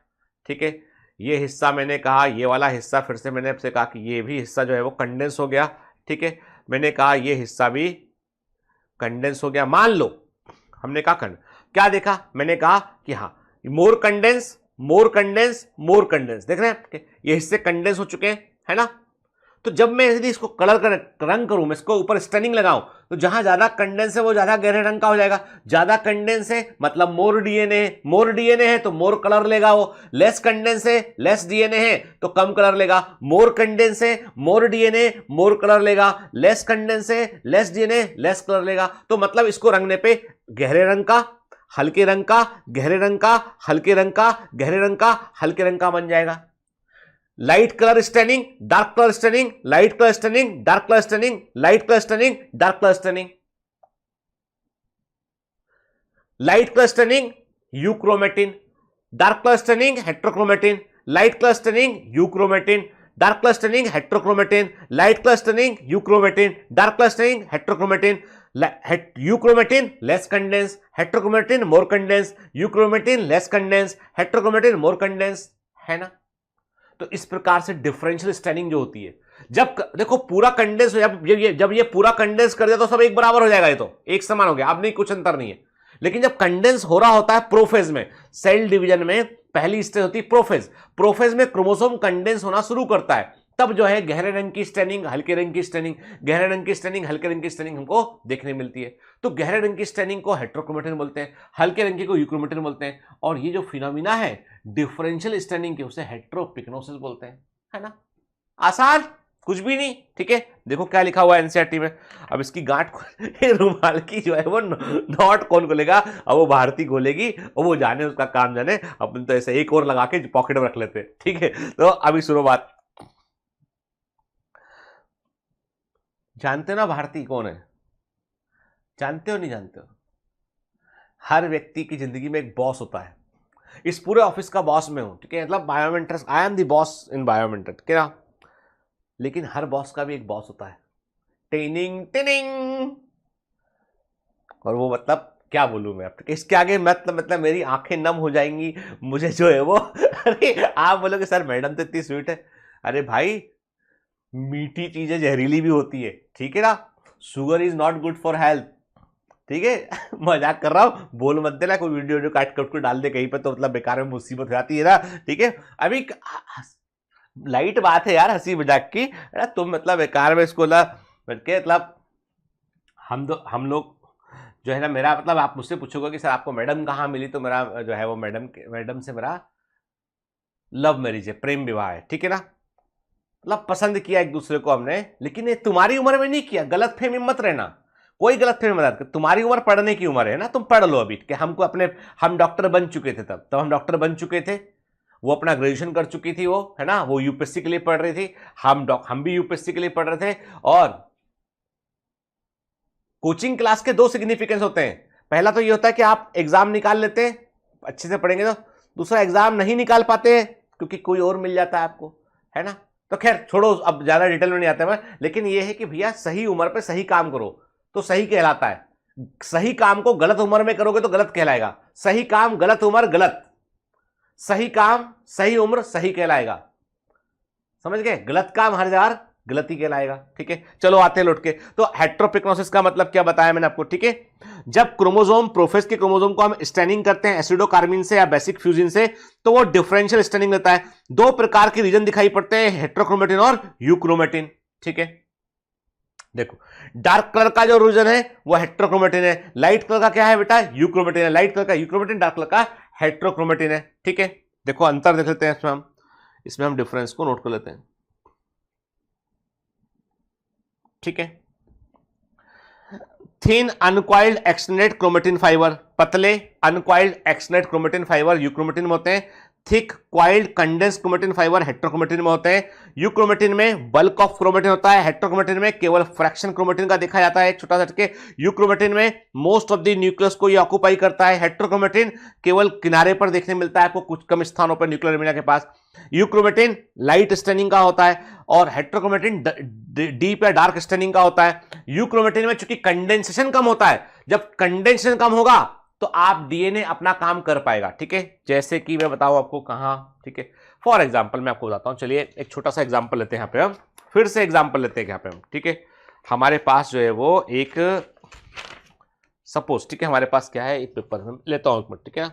ठीक है। ये हिस्सा मैंने कहा, ये वाला हिस्सा, फिर से मैंने आपसे कहा कि ये भी हिस्सा जो है वो कंडेंस हो गया, ठीक है। मैंने कहा ये हिस्सा भी कंडेंस हो गया। मान लो हमने कहा क्या देखा, मैंने कहा कि हाँ मोर कंडेंस मोर कंडेंस मोर कंडेंस, देख रहे हैं ये हिस्से कंडेंस हो चुके हैं, है ना। तो जब मैं यदि इसको रंग करूं, मैं इसको ऊपर स्टनिंग लगाऊं, तो जहां ज्यादा कंडेंस है वो ज्यादा गहरे रंग का हो जाएगा। ज्यादा कंडेंस है मतलब मोर डीएनए है तो मोर कलर लेगा वो। लेस कंडेंस है, लेस डीएनए है तो कम कलर लेगा। मोर कंडेंस है, मोर डीएनए, मोर कलर लेगा। लेस कंडेंस है, लेस डीएनए, लेस कलर लेगा। तो मतलब इसको रंगने पे गहरे रंग का, हल्के रंग का, गहरे रंग का, हल्के रंग का, गहरे रंग का, हल्के रंग का बन जाएगा। Light colour staining, dark colour staining, light colour staining, dark colour staining, light colour staining, dark colour staining. Light colour staining euchromatin, dark colour staining heterochromatin, light colour staining euchromatin, dark colour staining heterochromatin, light colour staining euchromatin, dark colour staining heterochromatin. Euchromatin less condense, heterochromatin more condense, euchromatin less condense, heterochromatin more condense, है ना। तो इस प्रकार से differential staining जो होती है, जब देखो पूरा कंडेंस हो, जब ये पूरा कंडेंस कर दिया तो सब एक बराबर हो जाएगा, ये तो एक समान हो गया, अब नहीं कुछ अंतर नहीं है। लेकिन जब कंडेंस हो रहा होता है प्रोफेज में, सेल डिवीजन में पहली स्टेज होती है प्रोफेज। प्रोफेज में क्रोमोसोम कंडेंस होना शुरू करता है, तब जो है गहरे रंग की स्टैनिंग, हल्के रंग की स्टैनिंग, गहरे रंग की स्टैनिंग, हल्के रंग की स्टैनिंग हमको देखने मिलती है। तो गहरे रंग की स्टैनिंग को हेट्रोक्रोमेटिन बोलते हैं, हल्के रंग की को यूक्रोमेटिन बोलते हैं, और ये जो फिनोमिना है डिफरेंशियल स्टैनिंग के, उसे हेट्रोपिक्नोसिस बोलते हैं, है ना। आसान, कुछ भी नहीं, ठीक है। देखो क्या लिखा हुआ है एनसीईआरटी में। अब इसकी गांठ रुमाल की जो है वो नॉट कौन खोलेगा, अब वो भारती खोलेगी, और वो जाने उसका काम जाने, अपन तो ऐसे एक और लगा के पॉकेट में रख लेते हैं, ठीक है। तो अभी सुनो बात, जानते हो ना भारती कौन है, जानते हो नहीं जानते हो? हर व्यक्ति की जिंदगी में एक बॉस होता है। इस पूरे ऑफिस का बॉस मैं हूं, ठीक है, मतलब biometrics, I am the boss in biometrics, क्या। लेकिन हर बॉस का भी एक बॉस होता है, टेनिंग टेनिंग, और वो मतलब क्या बोलूं मैं, इसके आगे मतलब मेरी आंखें नम हो जाएंगी, मुझे जो है वो अरे आप बोलोगे सर मैडम तो इतनी स्वीट है, अरे भाई मीठी चीजें जहरीली भी होती है, ठीक है ना। Sugar is not good for health, ठीक है मजाक कर रहा हूं, बोल मत देना कोई वीडियो काट कर डाल दे कहीं पर, तो मतलब बेकार में मुसीबत हो जाती है ना, ठीक है। अभी लाइट बात है यार, हंसी मजाक की, तुम मतलब बेकार में इसको ला के, मतलब हम लोग जो है ना, मेरा मतलब आप मुझसे पूछोगे कि सर आपको मैडम कहाँ मिली, तो मेरा जो है वो मैडम से मेरा लव मैरिज है, प्रेम विवाह है, ठीक है ना। मतलब पसंद किया एक दूसरे को हमने, लेकिन ये तुम्हारी उम्र में नहीं किया, गलत फहमी मत रहना, कोई गलत फहमी मत कर। तुम्हारी उम्र पढ़ने की उम्र है ना, तुम पढ़ लो अभी, कि हमको हम डॉक्टर बन चुके थे, तब हम डॉक्टर बन चुके थे, वो अपना ग्रेजुएशन कर चुकी थी, वो है ना, वो यूपीएससी के लिए पढ़ रही थी, हम भी यूपीएससी के लिए पढ़ रहे थे। और कोचिंग क्लास के दो सिग्निफिकेंस होते हैं, पहला तो ये होता है कि आप एग्जाम निकाल लेते हैं अच्छे से पढ़ेंगे तो, दूसरा एग्जाम नहीं निकाल पाते हैं क्योंकि कोई और मिल जाता है आपको, है ना। तो खैर छोड़ो, अब ज्यादा डिटेल में नहीं आता मैं, लेकिन ये है कि भैया सही उम्र पे सही काम करो तो सही कहलाता है। सही काम को गलत उम्र में करोगे तो गलत कहलाएगा। सही काम गलत उम्र गलत, सही काम सही उम्र सही कहलाएगा, समझ गए। गलत काम हर जगह गलत ही कहलाएगा, ठीक है। चलो आते हैं लौट के। तो हेटेरोपिग्नोसिस का मतलब क्या बताया मैंने आपको, ठीक है। जब क्रोमोसोम प्रोफेस के क्रोमोसोम को हम स्टैनिंग करते हैं एसिडोकार्बिन से या बेसिक फ्यूजन से, तो वो डिफरेंशियल स्टैनिंग देता है। दो प्रकार के रीजन दिखाई पड़ते हैं, हेटेरोक्रोमेटिन और यूक्रोमेटिन, ठीक है। देखो डार्क कलर का जो रीजन है वो हेटेरोक्रोमेटिन है, लाइट कलर का क्या है बेटा, यूक्रोमेटिन है। लाइट कलर का यूक्रोमेटिन, डार्क कलर का हेटेरोक्रोमेटिन है, ठीक है। देखो अंतर देख लेते हैं इसमें हम डिफरेंस को नोट कर लेते हैं, ठीक है। Thin uncoiled extended chromatin fibre, पतले uncoiled extended chromatin fibre euchromatin में होते हैं। Thick coiled condense chromatin fibre heterochromatin में होते हैं। यूक्रोमेटिन में बल्क ऑफ क्रोमेटिन होता है, हेटेरोक्रोमेटिन में केवल फ्रैक्शन क्रोमेटिन का देखा जाता है, एक छोटा सा। यूक्रोमेटिन में मोस्ट ऑफ द न्यूक्लियस को ये ऑक्युपाई करता है। हेटेरोक्रोमेटिन केवल किनारे पर देखने मिलता है आपको, कुछ कम स्थानों पर न्यूक्लियर एमिना के पास। यूक्रोमेटिन लाइट स्टेनिंग का होता है और हेटेरोक्रोमेटिन डीप या डार्क स्टेनिंग का होता है। यूक्रोमेटिन में चूंकि कंडेंसेशन कम होता है, जब कंडेंसेशन कम होगा तो आप डीएनए अपना काम कर पाएगा, ठीक है। जैसे कि मैं बताऊं आपको कहां, ठीक है। फॉर एग्जांपल मैं आपको बताता हूं, चलिए एक छोटा सा एग्जांपल लेते हैं यहां पे हम, फिर से एग्जांपल लेते हैं यहां पे हम, ठीक है। हमारे पास जो है वो एक सपोज, ठीक है, हमारे पास क्या है, एक पेपर में लेता हूं एक मिनट, ठीक है।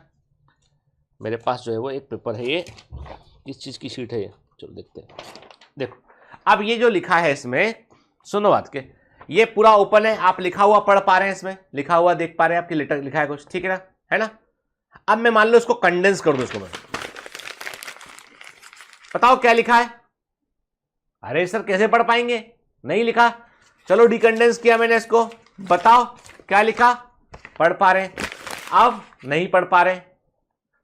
मेरे पास जो है वो एक पेपर है, ये किस चीज की शीट है ये, चलो देखते हैं। देखो अब ये जो लिखा है इसमें, सुनो बात के, ये पूरा ओपन है, आप लिखा हुआ पढ़ पा रहे हैं, इसमें लिखा हुआ देख पा रहे हैं, आपकी लेटर लिखा है कुछ, ठीक है ना, है ना। अब मैं मान लो इसको कंडेंस कर दूं, इसको मैं बताओ क्या लिखा है। अरे सर कैसे पढ़ पाएंगे, नहीं लिखा। चलो डिकंडेंस किया मैंने इसको, बताओ क्या लिखा, पढ़ पा रहे, अब नहीं पढ़ पा रहे।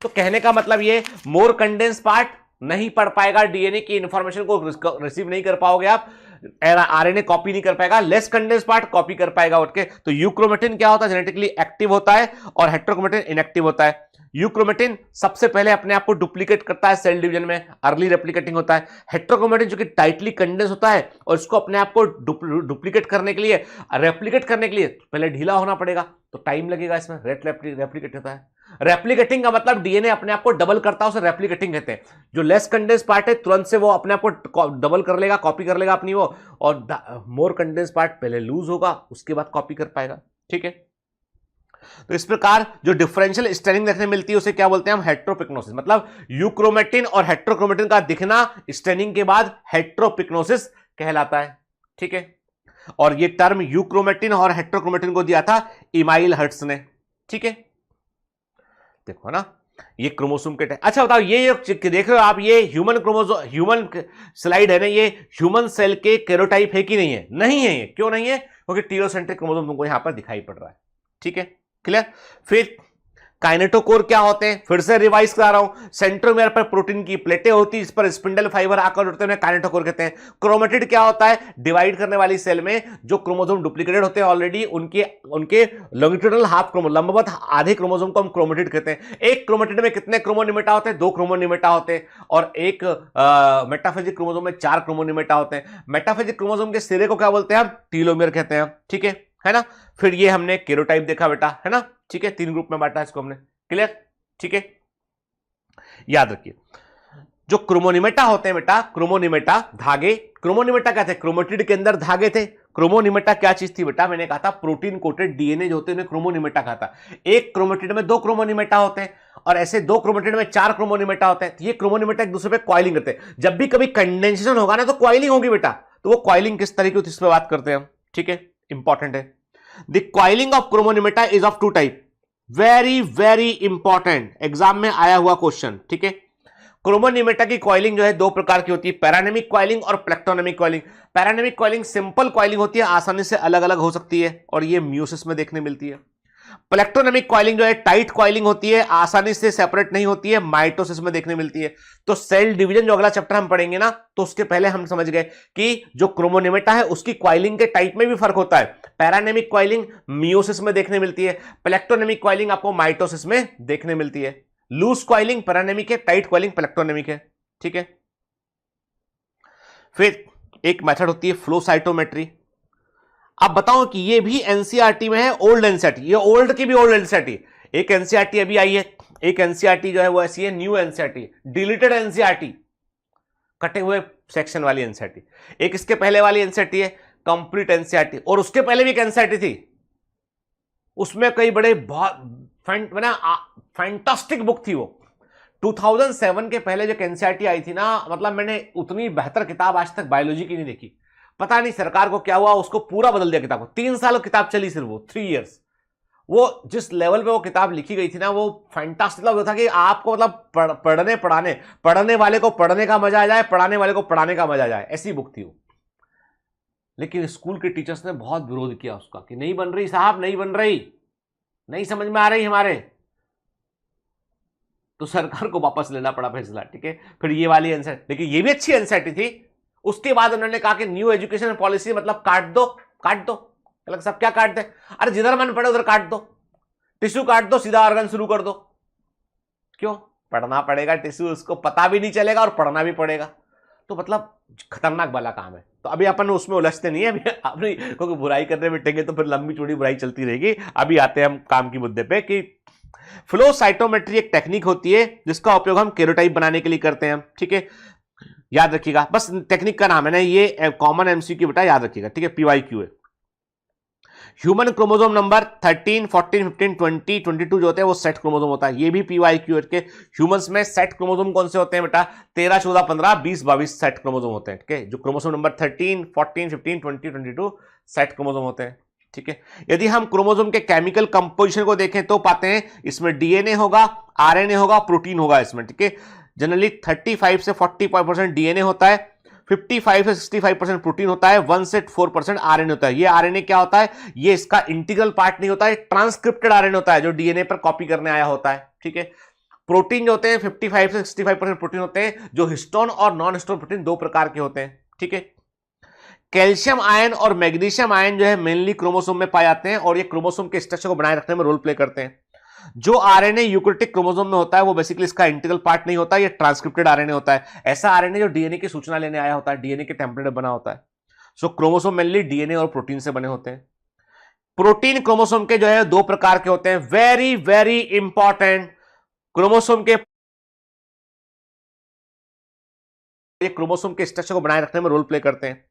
तो कहने का मतलब ये मोर कंडेंस पार्ट नहीं पढ़ पाएगा, डीएनए की इंफॉर्मेशन को रिसीव नहीं कर पाओगे आप, आरएनए कॉपी नहीं कर पाएगा। लेस कंडेंस पार्ट कॉपी कर पाएगा उठ के। तो यूक्रोमेटिन क्या होता है, जेनेटिकली एक्टिव होता है और हेटेरोक्रोमेटिन इनएक्टिव होता है। यूक्रोमेटिन सबसे पहले अपने आप को डुप्लीकेट करता है सेल डिवीजन में, अर्ली रेप्लिकेटिंग होता है। हेटेरोक्रोमेटिन जो कि टाइटली कंडेंस होता है और इसको अपने आप को डुप्लीकेट करने के लिए, रेप्लिकेट करने के लिए पहले ढीला होना पड़ेगा, तो टाइम लगेगा इसमें। रेप्लिकेट होता है, रेप्लिकेटिंग का मतलब डीएनए अपने आप को डबल करता है, उसे रेप्लिकेटिंग कहते हैं। जो लेस कंडेंस पार्ट है तुरंत से वो अपने आप को डबल कर लेगा, कॉपी कर लेगा अपनी वो, और मोर कंडेंस पार्ट पहले लूज होगा, उसके बाद कॉपी कर पाएगा, ठीक है। तो इस प्रकार जो डिफरेंशियल स्टेनिंग देखने मिलती है उसे क्या बोलते हैं हम, हेटेरोपिग्नोसिस। मतलब यूक्रोमेटिन और हेटेरोक्रोमेटिन का दिखना स्टेनिंग के बाद हेटेरोपिग्नोसिस कहलाता है, ठीक है। और ये टर्म यूक्रोमेटिन और हेटेरोक्रोमेटिन को दिया था इमाइल हर्ट्ज ने, ठीक है। देखो ना ये क्रोमोसोम के अच्छा बताओ, ये देख रहे हो आप, ये ह्यूमन स्लाइड है ना, ये ह्यूमन सेल के कैरोटाइप है कि नहीं है, नहीं है। ये क्यों नहीं है, क्योंकि टीलोसेंट्रिक क्रोमोसोम तुमको यहां पर दिखाई पड़ रहा है, ठीक है, क्लियर। फिर काइनेटोकोर क्या होते हैं, फिर से रिवाइज करा रहा हूं। सेंट्रोमेयर पर प्रोटीन की प्लेटें होती है, इस पर स्पिंडल फाइबर आकर जुड़ते हैं, काइनेटोकोर कहते हैं। क्रोमेटिड क्या होता है, डिवाइड करने वाली सेल में जो क्रोमोसोम डुप्लीकेटेड होते हैं ऑलरेडी, उनके लॉन्गिट्यूडनल हाफ क्रोमोसोम, लंबवत आधे क्रोमोसोम को हम क्रोमेटिड कहते हैं। एक क्रोमेटिड में कितने क्रोमोनिमेटा होते हैं, 2 क्रोमोनिमेटा होते हैं। और एक मेटाफेजिक क्रोमोसोम में 4 क्रोमोनिमेटा होते हैं। मेटाफेजिक क्रोमोसोम के सिरे को क्या बोलते हैं हम, टीलोमेयर कहते हैं, ठीक है ना। फिर ये हमने कैरोटाइप देखा बेटा, है ना, ठीक है। 3 ग्रुप में बांटा इसको हमने, क्लियर, ठीक है। याद रखिए जो क्रोमोनिमेटा होते हैं बेटा, क्रोमोनिमेटा धागे, क्रोमोनिमेटा क्या थे, क्रोमेटिड के अंदर धागे थे। क्रोमोनिमेटा क्या चीज थी बेटा, मैंने कहा था प्रोटीन कोटेड डीएनए जो होते हैं उन्हें क्रोमोनिमेटा कहा था। एक क्रोमेटिड में 2 क्रोमोनिमेटा होते हैं और ऐसे 2 क्रोमेटिड में 4 क्रोमोनिमेटा होते हैं। ये क्रोमोनिमेटा एक दूसरे पे कॉइलिंग करते हैं। जब भी कभी कंडेंसेशन होगा ना तो कॉइलिंग होगी बेटा, तो वो कॉइलिंग किस तरीके की, इस पर बात करते हैं हम, ठीक है, इंपॉर्टेंट है। The coiling of chromonemata is of 2 type, very very important, exam में आया हुआ क्वेश्चन, ठीक है। क्रोमोनिमेटा की कॉइलिंग जो है 2 प्रकार की होती है, पैरानेमिक कॉइलिंग और प्लेक्टोनेमिक कॉइलिंग। पैरानेमिक कॉइलिंग सिंपल कॉइलिंग होती है, आसानी से अलग अलग हो सकती है और ये म्यूसिस में देखने मिलती है। प्लेक्टोनेमिक कॉइलिंग जो है टाइट कॉइलिंग होती है, आसानी से सेपरेट नहीं होती है, माइटोसिस में देखने मिलती है। तो सेल डिवीजन जो अगला चैप्टर हम पढ़ेंगे ना, तो उसके पहले हम समझ गए कि जो क्रोमोनिमेटा है उसकी कॉइलिंग के टाइप में भी फर्क होता है। पैरानेमिक कॉइलिंग मियोसिस में देखने मिलती है, प्लेक्टोनेमिक कॉइलिंग आपको माइटोसिस में देखने मिलती है। लूज कॉइलिंग पैरानेमिक है, टाइट कॉइलिंग प्लेक्टोनेमिक है, ठीक है। फिर एक मेथड होती है फ्लो साइटोमेट्री। अब बताओ कि ये भी एनसीईआरटी में है, ओल्ड एनसीईआरटी, ये ओल्ड की भी ओल्ड एनसीईआरटी। एक एनसीईआरटी अभी आई है, एक एनसीईआरटी जो है वो ऐसी है न्यू एनसीईआरटी, डिलीटेड एनसीईआरटी, कटे हुए सेक्शन वाली एनसीईआरटी। एक इसके पहले वाली एनसीईआरटी है कंप्लीट एनसीईआरटी, और उसके पहले भी एक एनसीईआरटी थी, उसमें कई बड़े बहुत फैंटास्टिक बुक थी वो। 2007 के पहले जो एनसीईआरटी आई थी ना, मतलब मैंने उतनी बेहतर किताब आज तक बायोलॉजी की नहीं देखी। पता नहीं सरकार को क्या हुआ, उसको पूरा बदल दिया किताब को। 3 साल किताब चली सिर्फ वो, 3 इयर्स। वो जिस लेवल पे वो किताब लिखी गई थी ना, वो फैंटास्टिक मतलब था कि आपको मतलब पढ़ने वाले को पढ़ने का मजा आ जाए, पढ़ाने वाले को पढ़ाने का मजा आ जाए, ऐसी बुक थी वो। लेकिन स्कूल के टीचर्स ने बहुत विरोध किया उसका कि नहीं बन रही साहब, नहीं बन रही, नहीं समझ में आ रही हमारे, तो सरकार को वापस लेना पड़ा फैसला। ठीक है, फिर ये वाली आंसर, लेकिन ये भी अच्छी एनसीईआरटी थी। उसके बाद उन्होंने कहा कि न्यू एजुकेशन पॉलिसी मतलब काट दो, काट दो। अलग सब क्या काट दे, अरे जिधर मन पड़े उधर काट दो, टिश्यू काट दो, सीधा ऑर्गन शुरू कर दो। क्यों? पढ़ना पड़ेगा टिश्यू, उसको पता भी नहीं चलेगा और पढ़ना भी पड़ेगा, तो मतलब खतरनाक वाला काम है। तो अभी अपन उसमें उलझते नहीं है अभी, अपनी क्योंकि बुराई करने बैठेंगे तो फिर लंबी चौड़ी बुराई चलती रहेगी। अभी आते हैं हम काम की मुद्दे पे कि फ्लो साइटोमेट्री एक टेक्निक होती है जिसका उपयोग हम कैरोटाइप बनाने के लिए करते हैं। ठीक है, याद रखिएगा, बस टेक्निक का नाम है ना, ये कॉमन एमसीक्यू बेटा याद रखिएगा। ठीक है, पीवाईक्यू है। ह्यूमन क्रोमोसोम नंबर 13, 14, 15, 20, 22 जो होते हैं वो सेट क्रोमोसोम होता है। ये भी पीवाईक्यू के ह्यूमंस में सेट क्रोमोसोम कौन से होते हैं बेटा? 13, 14, 15, 20, 22 सेट क्रोमोसोम होते हैं। ठीक है, जो क्रोमोसोम नंबर 13, 14, 15, 20, 22 सेट क्रोमोसोम होते हैं। ठीक है, यदि हम क्रोमोसोम के केमिकल कंपोजिशन को देखें तो पाते हैं इसमें डीएनए होगा, आरएनए होगा, प्रोटीन होगा इसमें। ठीक है, जनरली 35 से 40% डीएनए होता है, 55 से 65% प्रोटीन होता है, 1 से 4% आरएनए होता है। ये आरएनए क्या होता है? ये इसका इंटीग्रल पार्ट नहीं होता है, ट्रांसक्रिप्टेड आरएनए होता है जो डीएनए पर कॉपी करने आया होता है। ठीक है, प्रोटीन जो होते हैं 55 से 65% प्रोटीन होते हैं, जो हिस्टोन और नॉन हिस्टोन प्रोटीन दो प्रकार के होते हैं। ठीक है, कैल्शियम आयन और मैग्नीशियम आयन जो है मेनली क्रोमोसोम में पाए जाते हैं और ये क्रोमोसोम के स्ट्रक्चर को बनाए रखने में रोल प्ले करते हैं। जो आरएनए यूकैरियोटिक क्रोमोसोम में होता है वो बेसिकली इसका इंटीग्रल पार्ट नहीं होता, ये ट्रांसक्रिप्टेड आरएनए होता है। ऐसा आरएनए जो डीएनए की सूचना लेने आया होता है, डीएनए के टेम्पलेट बना होता है। सो क्रोमोसोम मेनली डीएनए और प्रोटीन से बने होते हैं। प्रोटीन क्रोमोसोम के जो है दो प्रकार के होते हैं, वेरी वेरी इंपॉर्टेंट। क्रोमोसोम के स्ट्रक्चर को बनाए रखने में रोल प्ले करते हैं।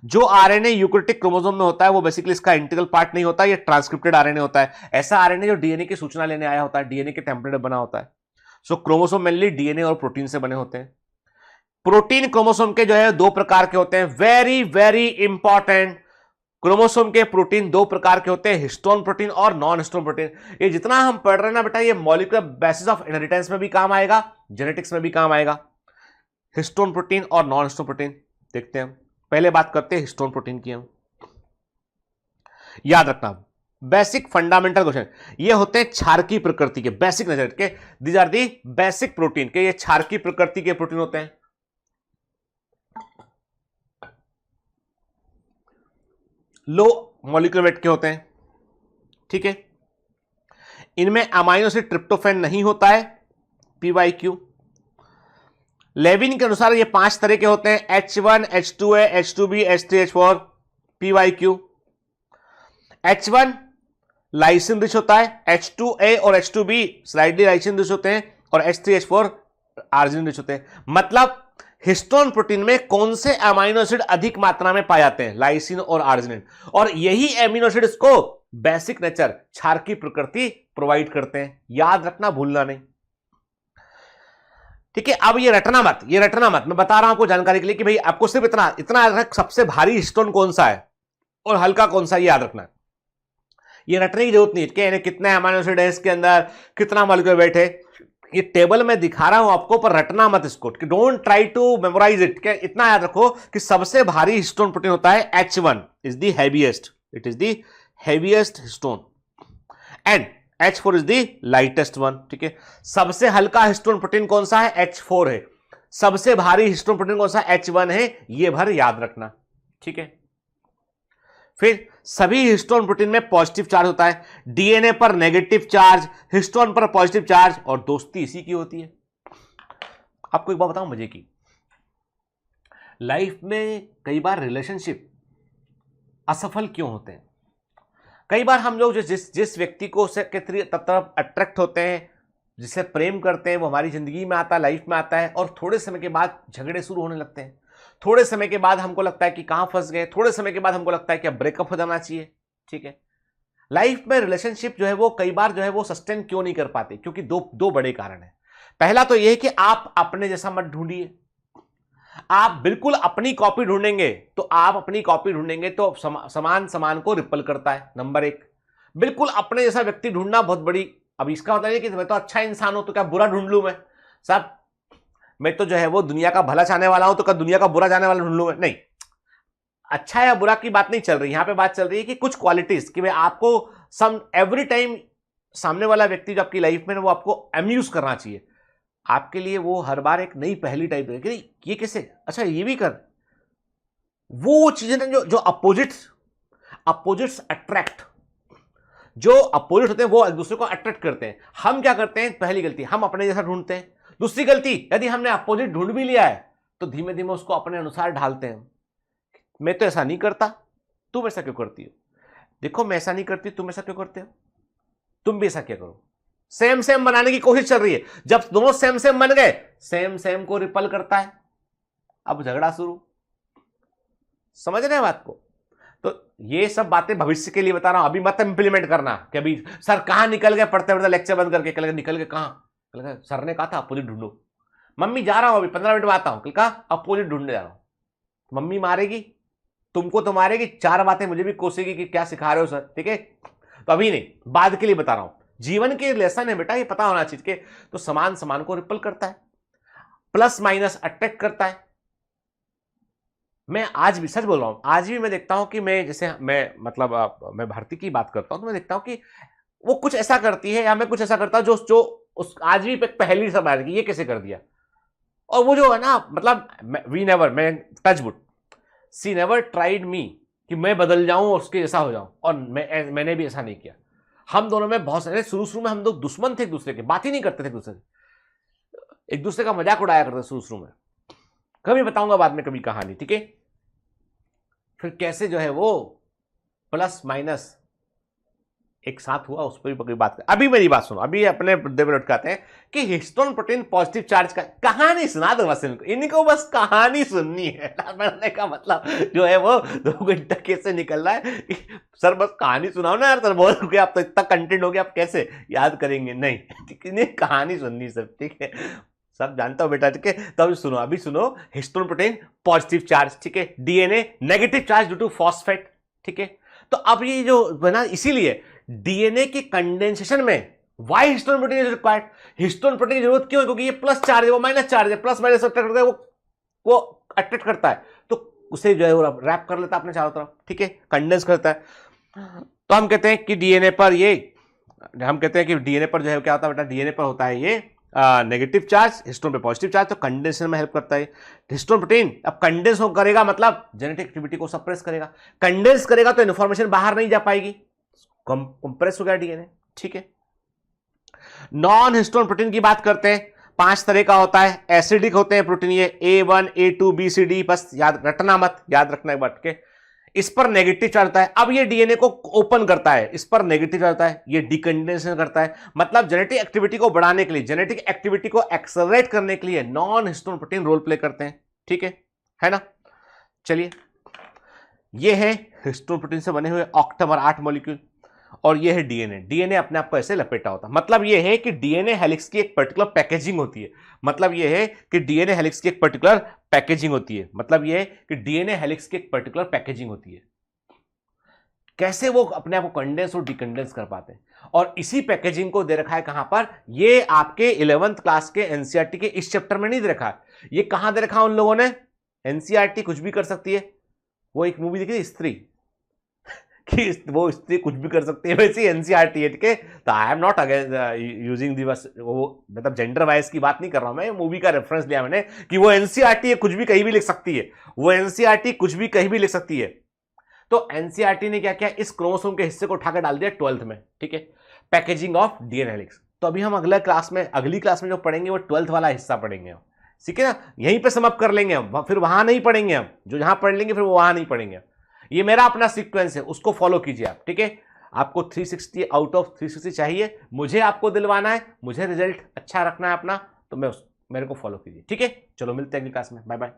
जो आरएनए यूकैरियोटिक क्रोमोसोम में होता है वो बेसिकली इसका इंटीग्रल पार्ट नहीं होता, ये ट्रांसक्रिप्टेड आरएनए होता है। ऐसा आरएनए जो डीएनए की सूचना लेने आया होता है, डीएनए के टेम्पलेट बना होता है। सो क्रोमोसोम मेनली डीएनए और प्रोटीन से बने होते हैं। प्रोटीन क्रोमोसोम के जो है दो प्रकार के होते हैं, वेरी वेरी इंपॉर्टेंट। क्रोमोसोम के प्रोटीन दो प्रकार के होते हैं, हिस्टोन प्रोटीन और नॉन हिस्टोन प्रोटीन। ये जितना हम पढ़ रहे हैं ना बेटा, ये मॉलिक्यूलर बेसिस ऑफ इनहेरिटेंस में भी काम आएगा, जेनेटिक्स में भी काम आएगा। हिस्टोन प्रोटीन और नॉन हिस्टोन प्रोटीन देखते हैं। पहले बात करते हैं हिस्टोन प्रोटीन की। हम याद रखना बेसिक फंडामेंटल क्वेश्चन, ये होते हैं क्षारकीय प्रकृति के, बेसिक नजर के, these are the basic protein के, ये क्षारकीय प्रकृति के प्रोटीन होते हैं। लो मॉलिक्यूलर वेट के होते हैं। ठीक है, इनमें अमाइनो एसिड ट्रिप्टोफैन नहीं होता है, पीवाईक्यू। लेविन के अनुसार ये 5 तरह के होते हैं, H1, H2A, H2B, H3, H4, PYQ। H1 lysine rich होता है, H2A और H2B स्लाइडली लाइसिन रिच होते हैं और H3, H4 आर्जिनिन रिच होते हैं। मतलब हिस्टोन प्रोटीन में कौन से अमीनो एसिड अधिक मात्रा में पाए जाते हैं? लाइसिन और आर्जिनिन। और यही एमिनो एसिड इसको बेसिक नेचर, क्षारकीय प्रकृति प्रोवाइड करते हैं। याद रखना, भूलना नहीं। ठीक है, अब ये रटना मत, मैं बता रहा हूं आपको जानकारी के लिए कि भाई आपको सिर्फ इतना याद रखना, सबसे भारी हिस्टोन कौन सा है और हल्का कौन सा, ये याद रखना। ये रटने की जरूरत नहीं है कितने अमीनो एसिड है इसके अंदर, कितना मॉलिक्यूलर वेट है, ये टेबल में दिखा रहा हूं आपको, पर रटना मत इसको। Don't try to memorise it. इतना याद रखो कि सबसे भारी हिस्टोन प्रोटीन होता है H1 is the heaviest, it is the heaviest histone, and H4 is the lightest one. ठीक है, सबसे हल्का हिस्टोन प्रोटीन कौन सा है? H4 है। सबसे भारी हिस्टोन प्रोटीन कौन सा? H1 है। ये भर याद रखना। ठीक है, फिर सभी हिस्टोन प्रोटीन में पॉजिटिव चार्ज होता है, डीएनए पर नेगेटिव चार्ज, हिस्टोन पर पॉजिटिव चार्ज, और दोस्ती इसी की होती है। आपको एक बात बताऊं मजे की, लाइफ में कई बार रिलेशनशिप असफल क्यों होते हैं? कई बार हम लोग जो जिस व्यक्ति को उससे के तरफ अट्रैक्ट होते हैं, जिसे प्रेम करते हैं, वो हमारी जिंदगी में आता है, लाइफ में आता है, और थोड़े समय के बाद झगड़े शुरू होने लगते हैं। थोड़े समय के बाद हमको लगता है कि कहां फंस गए, थोड़े समय के बाद हमको लगता है कि अब ब्रेकअप हो जाना चाहिए। ठीक है, लाइफ में रिलेशनशिप जो है वो कई बार जो है वो सस्टेन क्यों नहीं कर पाते? क्योंकि दो बड़े कारण है। पहला तो यह है कि आप अपने जैसा मत ढूंढिए। आप बिल्कुल अपनी कॉपी ढूंढेंगे तो समान को रिपल करता है, नंबर एक। बिल्कुल अपने जैसा व्यक्ति ढूंढना बहुत बड़ी, अब इसका मतलब है कि मैं तो अच्छा इंसान हूं तो क्या बुरा ढूंढ लूं मैं? साहब, मैं तो जो है वो दुनिया का भला चाहने वाला हूं तो क्या दुनिया का बुरा जाने वाला ढूंढ लूं मैं? नहीं, अच्छा या बुरा की बात नहीं चल रही, यहां पे बात चल रही है कि कुछ क्वालिटीज कि भाई आपको सम एवरी टाइम सामने वाला व्यक्ति जो आपकी लाइफ में वो आपको अम्यूज करना चाहिए। आपके लिए वो हर बार एक नई पहली टाइप है कि ये कैसे, अच्छा ये भी कर। वो चीजें जो अपोजिट्स अट्रैक्ट, जो अपोजिट होते हैं वो एक दूसरे को अट्रैक्ट करते हैं। हम क्या करते हैं? पहली गलती, हम अपने जैसा ढूंढते हैं। दूसरी गलती, यदि हमने अपोजिट ढूंढ भी लिया है तो धीमे धीमे उसको अपने अनुसार ढालते हैं। मैं तो ऐसा नहीं करता, तुम ऐसा क्यों करती हो? देखो, मैं ऐसा नहीं करती, तुम ऐसा क्यों करते हो? तुम भी ऐसा क्या करो। सेम सेम बनाने की कोशिश चल रही है। जब दोनों सेम सेम बन गए, सेम सेम को रिपल करता है, अब झगड़ा शुरू। समझ रहे हैं बात को? तो ये सब बातें भविष्य के लिए बता रहा हूं, अभी मत इंप्लीमेंट करना कि अभी सर कहां निकल गए पढ़ते पढ़ते लेक्चर बंद करके। कल निकल गए कहां? कल सर ने कहा था अपोजिट ढूंढो। मम्मी जा रहा हूं अभी 15 मिनट में आता हूं। कल कहा अपोजिट ढूंढने जा रहा हूं। मम्मी मारेगी, तुमको तो मारेगी, 4 बातें मुझे भी कोसेगी कि क्या सिखा रहे हो सर। ठीक है, तो अभी नहीं, बाद के लिए बता रहा हूं। जीवन के लेसन है बेटा, ये पता होना चाहिए कि तो समान को रिपल करता है, प्लस माइनस अट्रैक्ट करता है। मैं आज भी सच बोल रहा हूं, आज भी मैं देखता हूं कि मैं जैसे मैं भारती की बात करता हूं तो मैं देखता हूं कि वो कुछ ऐसा करती है या मैं कुछ ऐसा करता हूं जो उस आज भी पहली सब आ रही, ये कैसे कर दिया। और वो जो है ना, मतलब मैं टचवुड, सी नेवर ट्राइड मी कि मैं बदल जाऊं और उसके जैसा हो जाऊं, और मैंने भी ऐसा नहीं किया। हम दोनों में बहुत सारे शुरू में हम लोग दुश्मन थे एक दूसरे के, बात ही नहीं करते थे एक दूसरे का मजाक उड़ाया करते शुरू में। कभी बताऊंगा बाद में कभी कहानी, ठीक है। फिर कैसे जो है वो प्लस माइनस एक साथ हुआ, उस पर भी बात कर। अभी मेरी बात सुनो, अभी अपने मुद्दे पर लटकाते हैं कि हिस्टोन प्रोटीन पॉजिटिव चार्ज का कहानी सुना दो बस इनको बस कहानी सुननी है। पढ़ने का मतलब जो है वो 2 घंटा कैसे निकल रहा है कि सर बस कहानी सुनाओ ना यार। सर बोल गया आप तो इतना कंटेंट हो गया, आप कैसे याद करेंगे? नहीं, ठीक है, कहानी सुननी सब, ठीक है, सब जानता हूं बेटा, ठीक है। तो अभी सुनो, हिस्टोन प्रोटीन पॉजिटिव चार्ज, ठीक है, DNA negative charge due to phosphate, ठीक है। तो अब ये जो बना, इसीलिए डीएनए के कंडेंसेशन में why histone protein is required. Histone protein की जरूरत क्यों है? क्योंकि ये प्लस चार्ज है, वो माइनस चार्ज है, प्लस माइनस अट्रैक्ट करता है, वो अट्रैक्ट करता है, तो उसे जो है वो रैप कर लेता है अपने चारों तरफ, ठीक है, कंडेंस करता है। तो हम कहते हैं कि डीएनए पर जो है क्या होता है बेटा, डीएनए पर होता है ये नेगेटिव चार्ज, हिस्टोन पे पॉजिटिव चार्ज, तो कंडेंसेशन में हेल्प करता है हिस्टोन प्रोटीन। अब कंडेंस करेगा मतलब जेनेटिक एक्टिविटी को सप्रेस करेगा, कंडेंस करेगा तो इन्फॉर्मेशन बाहर नहीं जा पाएगी, कंप्रेस हो गया डीएनए, ठीक है। नॉन हिस्टोन प्रोटीन की बात करते हैं, 5 तरह का होता है, एसिडिक होते हैं प्रोटीन, ये A1 A2 B C D, बस याद रटना मत, याद रखना एक बात के। इस पर नेगेटिव चार्ज होता है, अब ये डीएनए को ओपन करता है, इस पर नेगेटिव चार्ज होता है, ये डिकंडेंसेशन करता है। मतलब जेनेटिक एक्टिविटी को बढ़ाने के लिए, जेनेटिक एक्टिविटी को एक्सेलरेट करने के लिए non histone protein role play करते हैं, ठीक है ना। चलिए, ये है हिस्टोन प्रोटीन से बने हुए ऑक्टेमर 8 मॉलिक्यूल, और ये है डीएनए। डीएनए अपने आप को ऐसे लपेटा होता है, मतलब ये है कि डीएनए हेलिक्स की एक पर्टिकुलर पैकेजिंग होती है, मतलब ये है कि डीएनए हेलिक्स की एक पर्टिकुलर पैकेजिंग होती है, मतलब ये है कि डीएनए हेलिक्स की एक पर्टिकुलर पैकेजिंग होती है। कैसे वो अपने आप को कंडेंस और डिकंडेंस कर पाते हैं, और इसी पैकेजिंग को दे रखा है कहां पर, ये आपके 11th क्लास के एनसीईआरटी के इस चैप्टर में नहीं दे रखा है, ये कहां दे रखा है उन लोगों ने। एनसीईआरटी कुछ भी कर सकती है, वो एक मूवी देखी थी स्त्री, कि वो स्त्री कुछ भी कर सकती है, वैसे एनसीईआरटी है, ठीक है। तो I am not against using the, बस वो मतलब जेंडर वाइज की बात नहीं कर रहा हूं मैं, मूवी का रेफरेंस लिया मैंने कि वो एनसीईआरटी है, कुछ भी कहीं भी लिख सकती है, वो एनसीईआरटी कुछ भी कहीं भी लिख सकती है। तो एनसीईआरटी ने क्या किया, इस क्रोमोसोम के हिस्से को उठाकर डाल दिया 12th में, ठीक है, पैकेजिंग ऑफ डीएनए हेलिक्स। तो अभी हम अगली क्लास में जो पढ़ेंगे वो 12th वाला हिस्सा पढ़ेंगे, ठीक है ना, यहीं पे सम अप कर लेंगे हम, फिर वहां नहीं पढ़ेंगे हम, जो जहां पढ़ लेंगे फिर वो वहां नहीं पढ़ेंगे। ये मेरा अपना सीक्वेंस है, उसको फॉलो कीजिए आप, ठीक है। आपको 360 आउट ऑफ 360 चाहिए, मुझे आपको दिलवाना है, मुझे रिजल्ट अच्छा रखना है अपना, तो मेरे को फॉलो कीजिए, ठीक है। चलो मिलते हैं अगली क्लास में, बाय बाय।